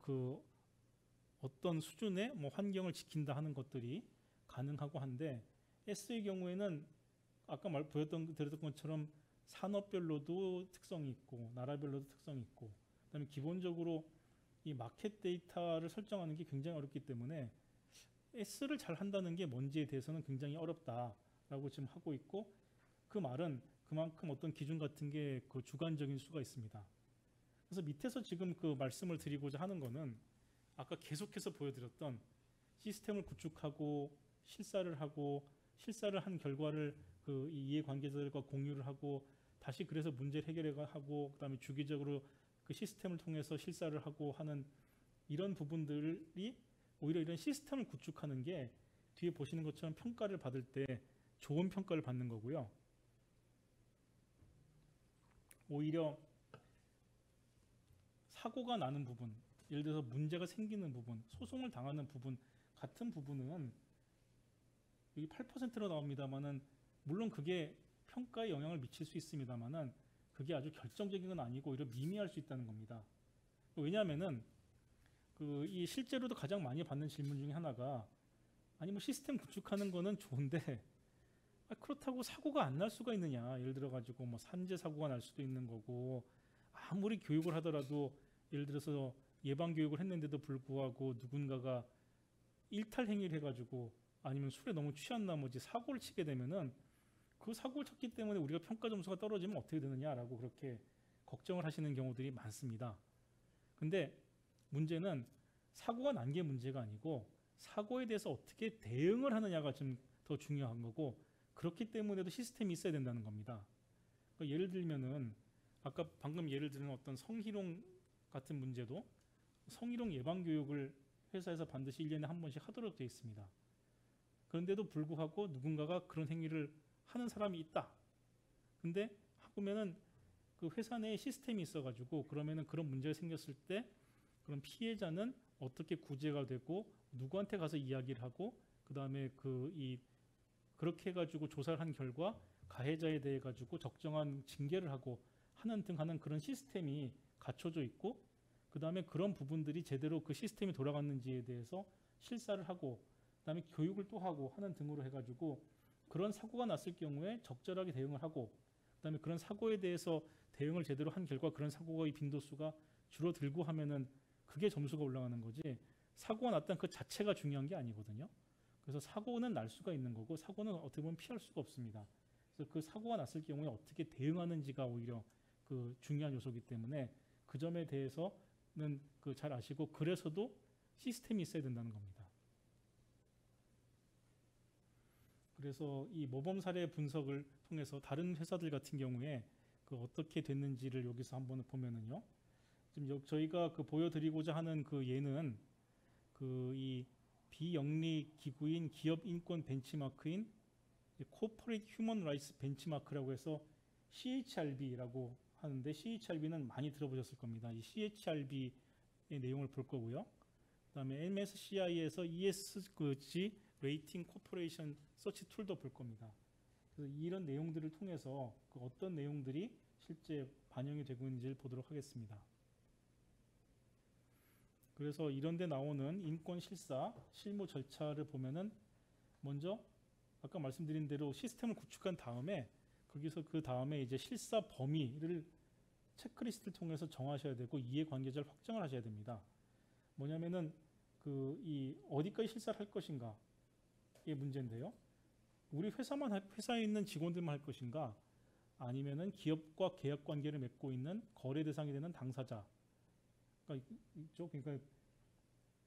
어떤 수준의 뭐 환경을 지킨다 하는 것들이 가능하고 한데, S의 경우에는 아까 드렸던 것처럼 산업별로도 특성이 있고 나라별로도 특성이 있고, 그다음에 기본적으로 이 마켓 데이터를 설정하는 게 굉장히 어렵기 때문에 S를 잘 한다는 게 뭔지에 대해서는 굉장히 어렵다라고 지금 하고 있고, 그 말은 그만큼 어떤 기준 같은 게 주관적인 수가 있습니다. 그래서 밑에서 지금 말씀을 드리고자 하는 거는 아까 계속해서 보여드렸던 시스템을 구축하고 실사를 한 결과를 이해관계자들과 공유를 하고, 다시 그래서 문제를 해결하고, 그다음에 주기적으로 그 시스템을 통해서 실사를 하고 하는 이런 부분들이 오히려 이런 시스템을 구축하는 게 뒤에 보시는 것처럼 평가를 받을 때 좋은 평가를 받는 거고요. 오히려 사고가 나는 부분, 예를 들어서 문제가 생기는 부분, 소송을 당하는 부분 같은 부분은 여기 8%로 나옵니다만은, 물론 그게 평가에 영향을 미칠 수 있습니다만은 그게 아주 결정적인 건 아니고 오히려 미미할 수 있다는 겁니다. 왜냐하면은 이 실제로도 가장 많이 받는 질문 중에 하나가, 아니 뭐 시스템 구축하는 거는 좋은데 그렇다고 사고가 안 날 수가 있느냐. 예를 들어 가지고 뭐 산재 사고가 날 수도 있는 거고, 아무리 교육을 하더라도 예를 들어서 예방 교육을 했는데도 불구하고 누군가가 일탈 행위를 해가지고 아니면 술에 너무 취한 나머지 사고를 치게 되면은 그 사고를 쳤기 때문에 우리가 평가 점수가 떨어지면 어떻게 되느냐라고 그렇게 걱정을 하시는 경우들이 많습니다. 근데 문제는 사고가 난 게 문제가 아니고 사고에 대해서 어떻게 대응을 하느냐가 좀 더 중요한 거고, 그렇기 때문에도 시스템이 있어야 된다는 겁니다. 그러니까 예를 들면은 아까 방금 예를 들은 어떤 성희롱 같은 문제도 성희롱 예방 교육을 회사에서 반드시 1년에 한 번씩 하도록 되어 있습니다. 그런데도 불구하고 누군가가 그런 행위를 하는 사람이 있다. 근데 보면은 그 회사 내에 시스템이 있어가지고 그러면은 그런 문제가 생겼을 때 그런 피해자는 어떻게 구제가 되고 누구한테 가서 이야기를 하고 그 다음에 그렇게 해가지고 조사를 한 결과 가해자에 대해 가지고 적정한 징계를 하고 하는 그런 시스템이 갖춰져 있고, 그 다음에 그런 부분들이 제대로 그 시스템이 돌아갔는지에 대해서 실사를 하고 그 다음에 교육을 또 하고 하는 등으로 해가지고 그런 사고가 났을 경우에 적절하게 대응을 하고 그 다음에 그런 사고에 대해서 대응을 제대로 한 결과 그런 사고의 빈도수가 줄어들고 하면은 그게 점수가 올라가는 거지, 사고가 났다는 그 자체가 중요한 게 아니거든요. 그래서 사고는 날 수가 있는 거고 사고는 어떻게 보면 피할 수가 없습니다. 그래서 그 사고가 났을 경우에 어떻게 대응하는지가 오히려 그 중요한 요소이기 때문에 그 점에 대해서는 그 잘 아시고, 그래서도 시스템이 있어야 된다는 겁니다. 그래서 이 모범 사례 분석을 통해서 다른 회사들 같은 경우에 그 어떻게 됐는지를 여기서 한번 보면은요. 지금 저희가 그 보여드리고자 하는 그 예는 그 이 비영리 기구인 기업 인권 벤치마크인 코퍼레이트 휴먼 라이츠 벤치마크라고 해서 CHRB라고 하는데, CHRB는 많이 들어보셨을 겁니다. 이 CHRB의 내용을 볼 거고요. 그다음에 MSCI에서 ESG 레이팅 코퍼레이션 서치 툴도 볼 겁니다. 그래서 이런 내용들을 통해서 그 어떤 내용들이 실제 반영이 되고 있는지를 보도록 하겠습니다. 그래서 이런 데 나오는 인권 실사 실무 절차를 보면은 먼저 아까 말씀드린 대로 시스템을 구축한 다음에 거기서 그 다음에 이제 실사 범위를 체크리스트를 통해서 정하셔야 되고 이해관계자를 확정을 하셔야 됩니다. 뭐냐면은 이 어디까지 실사를 할 것인가 의 문제인데요. 우리 회사에 있는 직원들만 할 것인가, 아니면은 기업과 계약 관계를 맺고 있는 거래 대상이 되는 당사자, 그러니까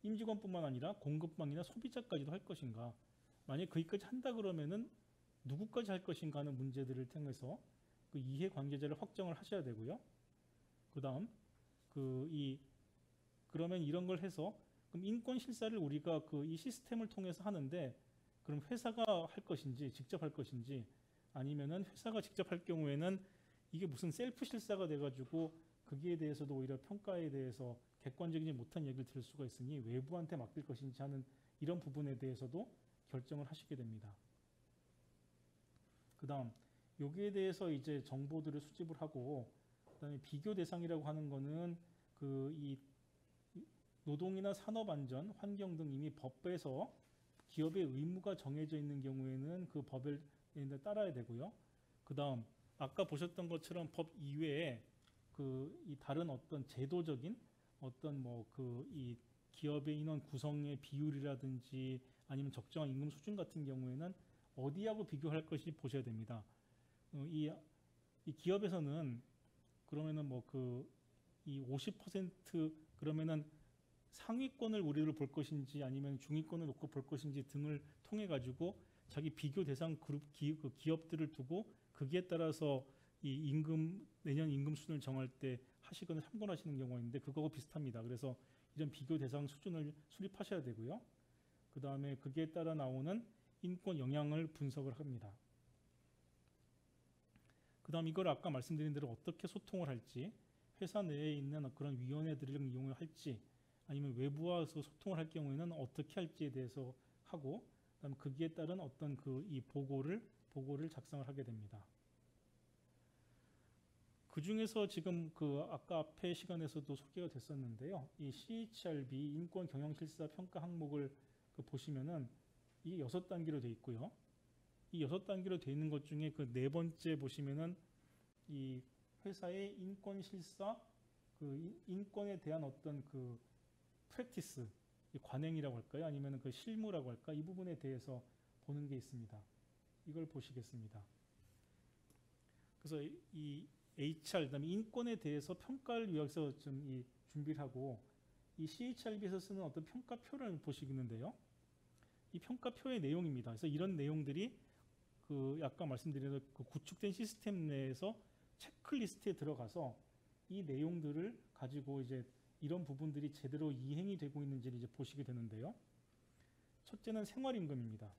임직원뿐만 아니라 공급망이나 소비자까지도 할 것인가, 만약 거기까지 한다 그러면은 누구까지 할 것인가 하는 문제들을 통해서 그 이해관계자를 확정을 하셔야 되고요. 그다음 그러면 이런 걸 해서 그럼 인권 실사를 우리가 이 시스템을 통해서 하는데, 그럼 회사가 할 것인지 직접 할 것인지, 아니면은 회사가 직접 할 경우에는 이게 무슨 셀프 실사가 돼가지고 거기에 대해서도 오히려 평가에 대해서 객관적이지 못한 얘기를 들을 수가 있으니 외부한테 맡길 것인지 하는 이런 부분에 대해서도 결정을 하시게 됩니다. 그다음 여기에 대해서 이제 정보들을 수집을 하고, 그다음에 비교 대상이라고 하는 거는 이 노동이나 산업안전, 환경 등 이미 법에서 기업의 의무가 정해져 있는 경우에는 그 법을 따라야 되고요. 그다음 아까 보셨던 것처럼 법 이외에 이 다른 어떤 제도적인 어떤 이 기업의 인원 구성의 비율이라든지 아니면 적정한 임금 수준 같은 경우에는 어디하고 비교할 것이 보셔야 됩니다. 이 기업에서는 그러면은 이 50% 그러면은 상위권을 우리를 볼 것인지 아니면 중위권을 놓고 볼 것인지 등을 통해 가지고 자기 비교 대상 그룹 기업들을 두고 거기에 따라서 이 내년 임금 수준을 정할 때 하시거나 참고하시는 경우가 있는데 그거하고 비슷합니다. 그래서 이런 비교 대상 수준을 수립하셔야 되고요. 그 다음에 거기에 따라 나오는 인권 영향을 분석을 합니다. 그 다음 이걸 아까 말씀드린 대로 어떻게 소통을 할지, 회사 내에 있는 그런 위원회들을 이용을 할지, 아니면 외부와서 소통을 할 경우에는 어떻게 할지에 대해서 하고, 그다음 거기에 따른 어떤 이 보고를 작성을 하게 됩니다. 그 중에서 지금 아까 앞에 시간에서도 소개가 됐었는데요. 이 CHRB 인권 경영 실사 평가 항목을 보시면은 이게 6단계로 되어 있고요. 이 6단계로 되어 있는 것 중에 그 4번째 보시면은 이 회사의 인권 실사, 인권에 대한 어떤 프랙티스, 관행이라고 할까요? 아니면 실무라고 할까? 이 부분에 대해서 보는 게 있습니다. 이걸 보시겠습니다. 그래서 이 HR 그다음에 인권에 대해서 평가를 위해서 좀 이 준비를 하고 이 CHRB에서 쓰는 어떤 평가표를 보시겠는데요. 이 평가표의 내용입니다. 그래서 이런 내용들이 그 아까 말씀드린 그 구축된 시스템 내에서 체크리스트에 들어가서 이 내용들을 가지고 이제 이런 부분들이 제대로 이행이 되고 있는지를 이제 보시게 되는데요. 첫째는 생활임금입니다.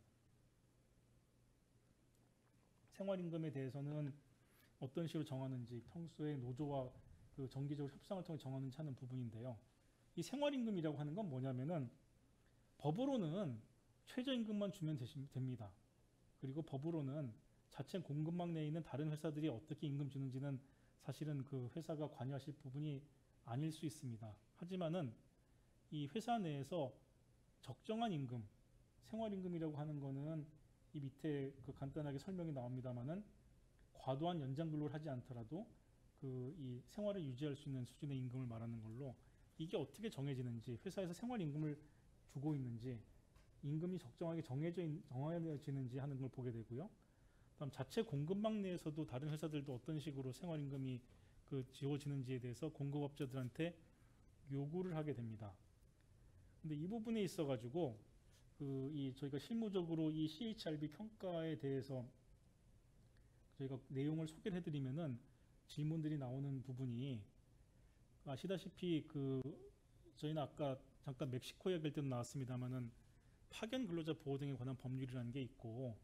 생활임금에 대해서는 어떤 식으로 정하는지 평소에 노조와 그 정기적으로 협상을 통해 정하는지 하는 부분인데요. 이 생활임금이라고 하는 건 뭐냐면은 법으로는 최저임금만 주면 됩니다. 그리고 법으로는 자체 공급망 내에 있는 다른 회사들이 어떻게 임금 주는지는 사실은 그 회사가 관여하실 부분이 아닐 수 있습니다. 하지만은 이 회사 내에서 적정한 임금, 생활임금이라고 하는 거는 이 밑에 그 간단하게 설명이 나옵니다만은 과도한 연장 근로를 하지 않더라도 그 이 생활을 유지할 수 있는 수준의 임금을 말하는 걸로 이게 어떻게 정해지는지 회사에서 생활임금을 주고 있는지 임금이 적정하게 정해지는지 하는 걸 보게 되고요. 다음 자체 공급망 내에서도 다른 회사들도 어떤 식으로 생활임금이 그 지워지는지에 대해서 공급업자들한테 요구를 하게 됩니다. 근데 이 부분에 있어가지고 그 이 저희가 실무적으로 이 CHRB 평가에 대해서 저희가 내용을 소개를 해드리면은 질문들이 나오는 부분이 아시다시피 그 저희는 아까 잠깐 멕시코 얘기할 때도 나왔습니다만은 파견 근로자 보호 등에 관한 법률이라는 게 있고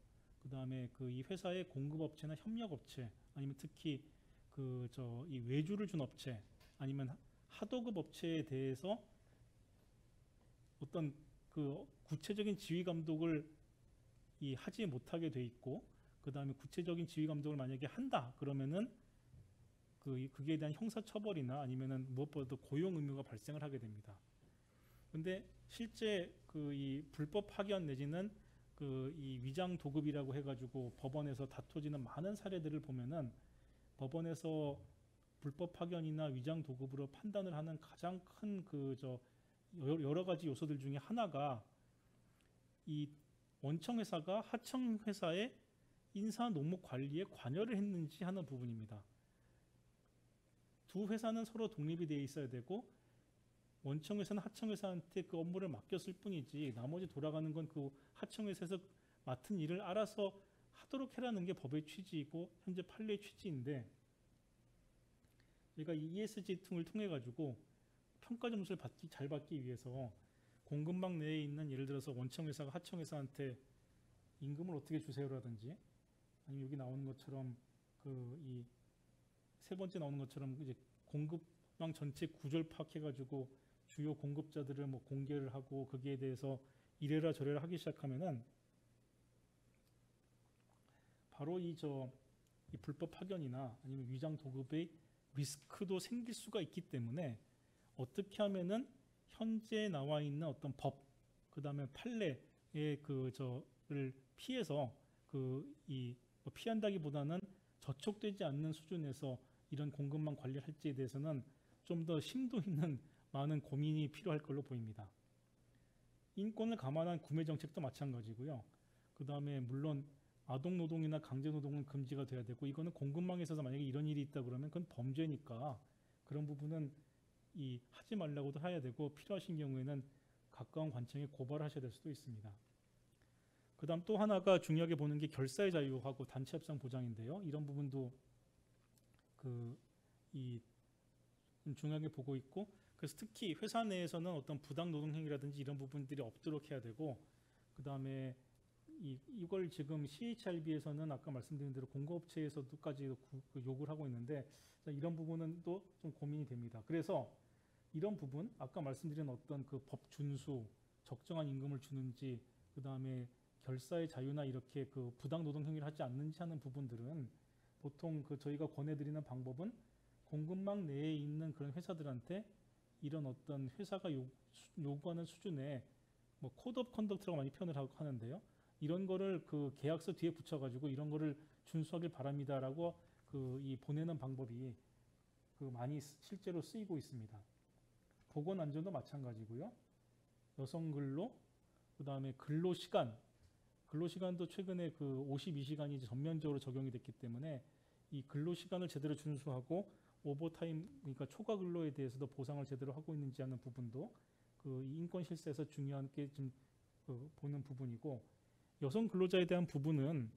그 다음에 그 이 회사의 공급업체나 협력업체 아니면 특히 그 저 이 외주를 준 업체 아니면 하도급 업체에 대해서 어떤 그 구체적인 지휘 감독을 이 하지 못하게 돼 있고 그 다음에 구체적인 지휘 감독을 만약에 한다 그러면은 그에 대한 형사처벌이나 아니면은 무엇보다도 고용 의무가 발생을 하게 됩니다. 근데 실제 그 이 불법 파견 내지는 그 이 위장 도급이라고 해가지고 법원에서 다퉈지는 많은 사례들을 보면은 법원에서 불법 파견이나 위장 도급으로 판단을 하는 가장 큰 그 저 여러 가지 요소들 중에 하나가 이 원청 회사가 하청 회사의 인사 노무 관리에 관여를 했는지 하는 부분입니다. 두 회사는 서로 독립이 되어 있어야 되고 원청 회사는 하청 회사한테 그 업무를 맡겼을 뿐이지 나머지 돌아가는 건 그 하청 회사에서 맡은 일을 알아서 하도록 해라는 게 법의 취지이고 현재 판례의 취지인데 저희가 이 ESG 등을 통해 가지고 평가 점수를 잘 받기 위해서 공급망 내에 있는 예를 들어서 원청 회사가 하청 회사한테 임금을 어떻게 주세요라든지 아니면 여기 나오는 것처럼 그 이 세 번째 나오는 것처럼 이제 공급망 전체 구조를 파악해가지고 주요 공급자들을 뭐 공개를 하고 거기에 대해서 이래라 저래라 하기 시작하면은 바로 이 불법 파견이나 아니면 위장 도급의 리스크도 생길 수가 있기 때문에 어떻게 하면은 현재 나와 있는 어떤 법, 그 다음에 판례의 를 피해서 피한다기보다는 저촉되지 않는 수준에서 이런 공급망 관리를 할지에 대해서는 좀 더 심도 있는 많은 고민이 필요할 걸로 보입니다. 인권을 감안한 구매 정책도 마찬가지고요. 그 다음에 물론 아동 노동이나 강제 노동은 금지가 돼야 되고 이거는 공급망에 있어서 만약에 이런 일이 있다 그러면 그건 범죄니까 그런 부분은 하지 말라고도 해야 되고 필요하신 경우에는 가까운 관청에 고발하셔야 될 수도 있습니다. 그 다음 또 하나가 중요하게 보는 게 결사의 자유하고 단체 협상 보장인데요. 이런 부분도 중요하게 보고 있고 그래서 특히 회사 내에서는 어떤 부당 노동 행위라든지 이런 부분들이 없도록 해야 되고 그 다음에 이걸 지금 CHRB에서는 아까 말씀드린 대로 공급업체에서도까지 요구를 하고 있는데 이런 부분은 또 좀 고민이 됩니다. 그래서 이런 부분 아까 말씀드린 어떤 그 법 준수, 적정한 임금을 주는지 그 다음에 결사의 자유나 이렇게 그 부당 노동 행위를 하지 않는지 하는 부분들은 보통 저희가 권해드리는 방법은 공급망 내에 있는 그런 회사들한테 이런 어떤 회사가 요구하는 수준의 뭐 코드 오브 컨덕트라고 많이 표현을 하는데요. 이런 거를 그 계약서 뒤에 붙여가지고 이런 거를 준수하길 바랍니다라고 보내는 방법이 많이 실제로 쓰이고 있습니다. 보건안전도 마찬가지고요. 여성근로, 그 다음에 근로시간도 최근에 52시간이 전면적으로 적용이 됐기 때문에 이 근로 시간을 제대로 준수하고 오버타임 그러니까 초과 근로에 대해서도 보상을 제대로 하고 있는지 하는 부분도 이 인권 실세에서 중요한 게 좀 보는 부분이고 여성 근로자에 대한 부분은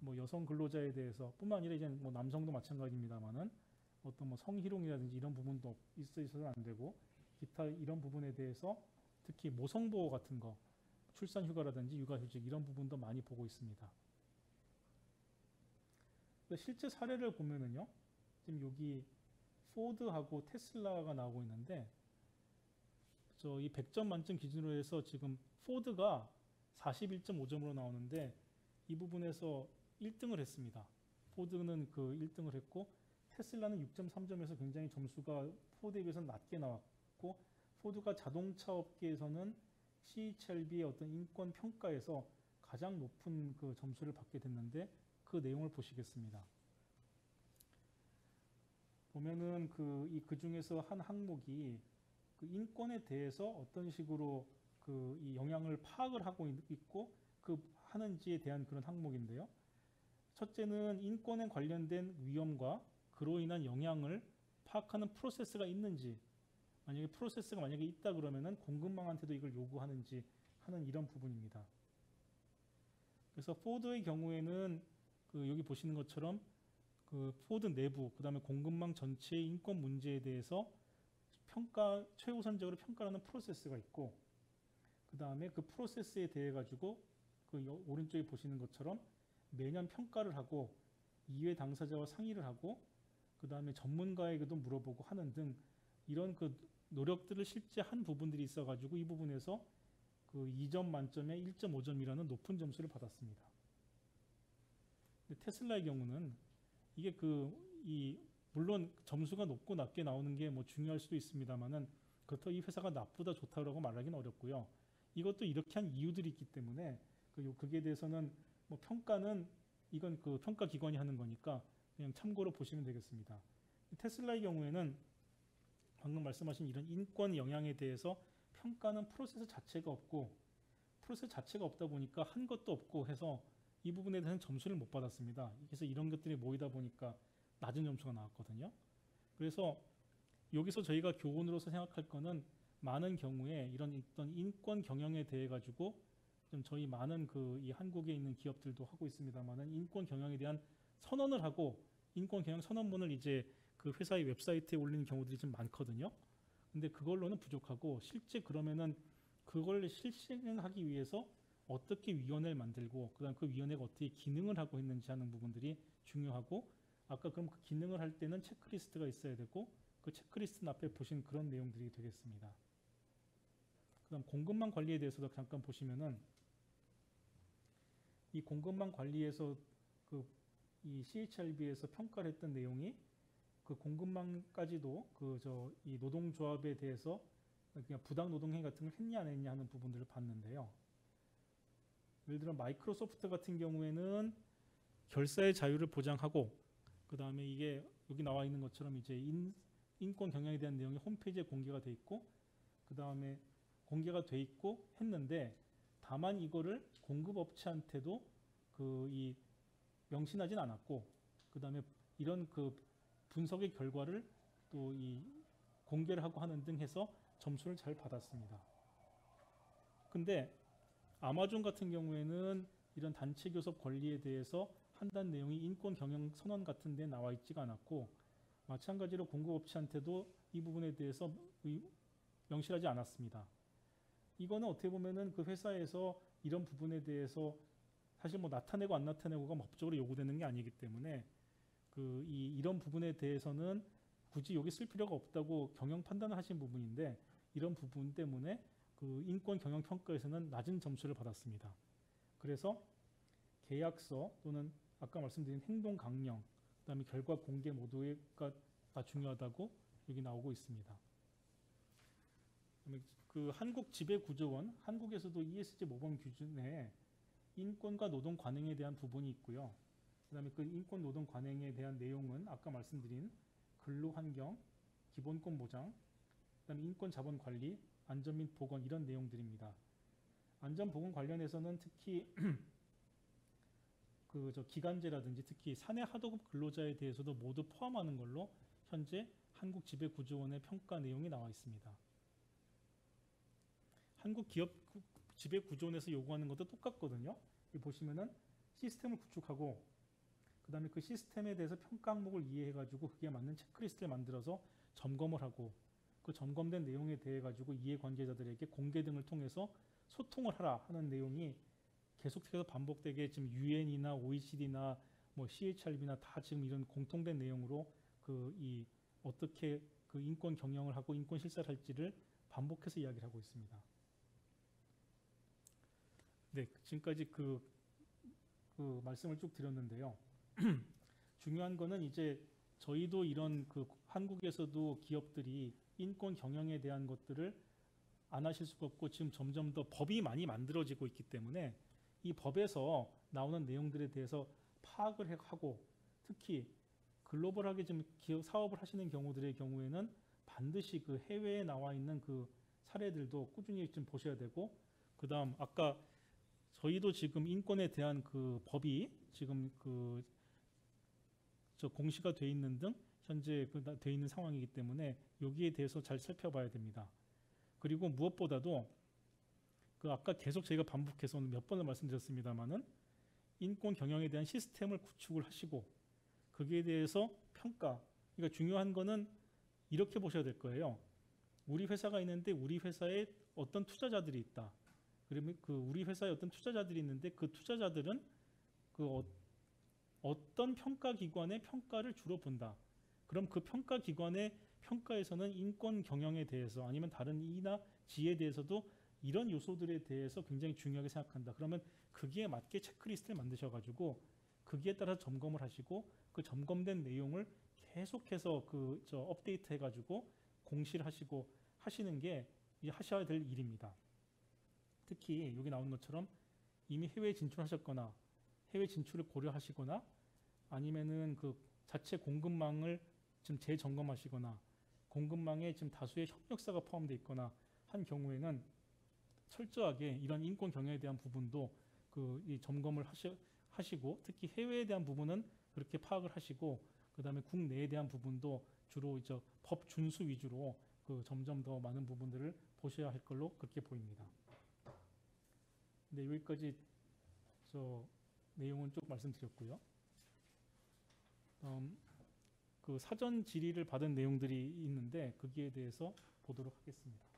뭐 여성 근로자에 대해서 뿐만 아니라 이제 뭐 남성도 마찬가지입니다만은 어떤 뭐 성희롱이라든지 이런 부분도 있어서는 안 되고 기타 이런 부분에 대해서 특히 모성보호 같은 거 출산휴가라든지 육아휴직 이런 부분도 많이 보고 있습니다. 실제 사례를 보면은요, 지금 여기 포드하고 테슬라가 나오고 있는데, 이 100점 만점 기준으로 해서 지금 포드가 41.5점으로 나오는데 이 부분에서 1등을 했습니다. 포드는 1등을 했고 테슬라는 6.3점에서 굉장히 점수가 포드에 비해서 낮게 나왔고 포드가 자동차 업계에서는 CHRB의 어떤 인권 평가에서 가장 높은 점수를 받게 됐는데 그 내용을 보시겠습니다. 보면은 그 중에서 한 항목이 인권에 대해서 어떤 식으로 이 영향을 파악을 하고 있고 하는지에 대한 그런 항목인데요. 첫째는 인권에 관련된 위험과 그로 인한 영향을 파악하는 프로세스가 있는지, 만약에 프로세스가 있다 그러면은 공급망한테도 이걸 요구하는지 하는 이런 부분입니다. 그래서 포드의 경우에는 여기 보시는 것처럼 포드 내부, 그 다음에 공급망 전체의 인권 문제에 대해서 최우선적으로 평가하는 프로세스가 있고, 그 다음에 그 프로세스에 대해 가지고 오른쪽에 보시는 것처럼 매년 평가를 하고 이외 당사자와 상의를 하고 그 다음에 전문가에게도 물어보고 하는 등 이런 노력들을 실제 한 부분들이 있어 가지고 이 부분에서 2점 만점에 1.5점이라는 높은 점수를 받았습니다. 테슬라의 경우는 이게 물론 점수가 높고 낮게 나오는 게 뭐 중요할 수도 있습니다만은 그렇다고 이 회사가 나쁘다 좋다라고 말하기는 어렵고요. 이것도 이렇게 한 이유들이 있기 때문에 그게 대해서는 뭐 평가는 이건 평가 기관이 하는 거니까 그냥 참고로 보시면 되겠습니다. 테슬라의 경우에는 방금 말씀하신 이런 인권 영향에 대해서 평가는 프로세스 자체가 없고 프로세스 자체가 없다 보니까 한 것도 없고 해서 이 부분에 대해서는 점수를 못 받았습니다. 그래서 이런 것들이 모이다 보니까 낮은 점수가 나왔거든요. 그래서 여기서 저희가 교훈으로서 생각할 거는 많은 경우에 이런 인권 경영에 대해 가지고 좀 저희 많은 이 한국에 있는 기업들도 하고 있습니다만은 인권 경영에 대한 선언을 하고 인권 경영 선언문을 이제 그 회사의 웹사이트에 올리는 경우들이 좀 많거든요. 근데 그걸로는 부족하고 실제 그러면은 그걸 실행하기 위해서 어떻게 위원회를 만들고 그다음 그 위원회가 어떻게 기능을 하고 있는지 하는 부분들이 중요하고 아까 그럼 그 기능을 할 때는 체크리스트가 있어야 되고 그 체크리스트 앞에 보신 그런 내용들이 되겠습니다. 그다음 공급망 관리에 대해서도 잠깐 보시면은 이 공급망 관리에서 이 CHRB에서 평가를 했던 내용이 그 공급망까지도 이 노동조합에 대해서 그냥 부당 노동행위 같은 걸 했냐 안 했냐 하는 부분들을 봤는데요. 예를 들어 마이크로소프트 같은 경우에는 결사의 자유를 보장하고 그 다음에 이게 여기 나와 있는 것처럼 이제 인권 경영에 대한 내용이 홈페이지에 공개가 돼 있고 그 다음에 공개가 돼 있고 했는데 다만 이거를 공급업체한테도 이 명시하진 않았고 그 다음에 이런 분석의 결과를 또 이 공개를 하고 하는 등 해서 점수를 잘 받았습니다. 근데 아마존 같은 경우에는 이런 단체 교섭 권리에 대해서 한다는 내용이 인권 경영 선언 같은 데 나와 있지가 않았고 마찬가지로 공급업체한테도 이 부분에 대해서 명시하지 않았습니다. 이거는 어떻게 보면은 그 회사에서 이런 부분에 대해서 사실 뭐 나타내고 안 나타내고가 법적으로 요구되는 게 아니기 때문에 이런 부분에 대해서는 굳이 여기 쓸 필요가 없다고 경영 판단을 하신 부분인데 이런 부분 때문에 인권 경영 평가에서는 낮은 점수를 받았습니다. 그래서 계약서 또는 아까 말씀드린 행동 강령, 그다음에 결과 공개 모두가 중요하다고 여기 나오고 있습니다. 한국 지배구조원, 한국에서도 ESG 모범 규정에 인권과 노동 관행에 대한 부분이 있고요. 그다음에 그 인권 노동 관행에 대한 내용은 아까 말씀드린 근로환경, 기본권 보장, 그다음에 인권 자본 관리, 안전 및 보건 이런 내용들입니다. 안전 보건 관련해서는 특히 저 기간제라든지 특히 사내 하도급 근로자에 대해서도 모두 포함하는 걸로 현재 한국지배구조원의 평가 내용이 나와 있습니다. 한국기업지배구조원에서 요구하는 것도 똑같거든요. 여기 보시면은 시스템을 구축하고 그 다음에 그 시스템에 대해서 평가 항목을 이해해가지고 그게 맞는 체크리스트를 만들어서 점검을 하고 그 점검된 내용에 대해 가지고 이해관계자들에게 공개 등을 통해서 소통을 하라 하는 내용이 계속해서 반복되게 지금 UN이나 OECD나 뭐 CHRB나 다 지금 이런 공통된 내용으로 이 어떻게 그 인권 경영을 하고 인권 실사를 할지를 반복해서 이야기를 하고 있습니다. 네, 지금까지 그 말씀을 쭉 드렸는데요. 중요한 거는 이제 저희도 이런 한국에서도 기업들이 인권 경영에 대한 것들을 안 하실 수가 없고 지금 점점 더 법이 많이 만들어지고 있기 때문에 이 법에서 나오는 내용들에 대해서 파악을 하고 특히 글로벌하게 지금 기업 사업을 하시는 경우들의 경우에는 반드시 그 해외에 나와 있는 그 사례들도 꾸준히 좀 보셔야 되고 그다음 아까 저희도 지금 인권에 대한 그 법이 지금 저 공시가 돼 있는 등 현재 돼 있는 상황이기 때문에 여기에 대해서 잘 살펴봐야 됩니다. 그리고 무엇보다도 아까 계속 저희가 반복해서 몇 번을 말씀드렸습니다만은 인권 경영에 대한 시스템을 구축을 하시고 거기에 대해서 평가. 그러니까 중요한 거는 이렇게 보셔야 될 거예요. 우리 회사가 있는데 우리 회사에 어떤 투자자들이 있다. 그러면 우리 회사에 어떤 투자자들이 있는데 그 투자자들은 어떤 평가 기관의 평가를 주로 본다. 그럼 그 평가 기관의 평가에서는 인권 경영에 대해서 아니면 다른 이나 지에 대해서도 이런 요소들에 대해서 굉장히 중요하게 생각한다. 그러면 거기에 맞게 체크리스트를 만드셔가지고 거기에 따라 점검을 하시고 그 점검된 내용을 계속해서 업데이트 해가지고 공시를 하시고 하시는 게 이제 하셔야 될 일입니다. 특히 여기 나오는 것처럼 이미 해외 진출하셨거나 해외 진출을 고려하시거나 아니면은 자체 공급망을 지금 재점검하시거나 공급망에 지금 다수의 협력사가 포함되어 있거나 한 경우에는 철저하게 이런 인권 경영에 대한 부분도 이 점검을 하시고 특히 해외에 대한 부분은 그렇게 파악을 하시고 그다음에 국내에 대한 부분도 주로 이제 법 준수 위주로 점점 더 많은 부분들을 보셔야 할 걸로 그렇게 보입니다. 네, 여기까지 내용은 쭉 말씀드렸고요. 사전 질의를 받은 내용들이 있는데 거기에 대해서 보도록 하겠습니다.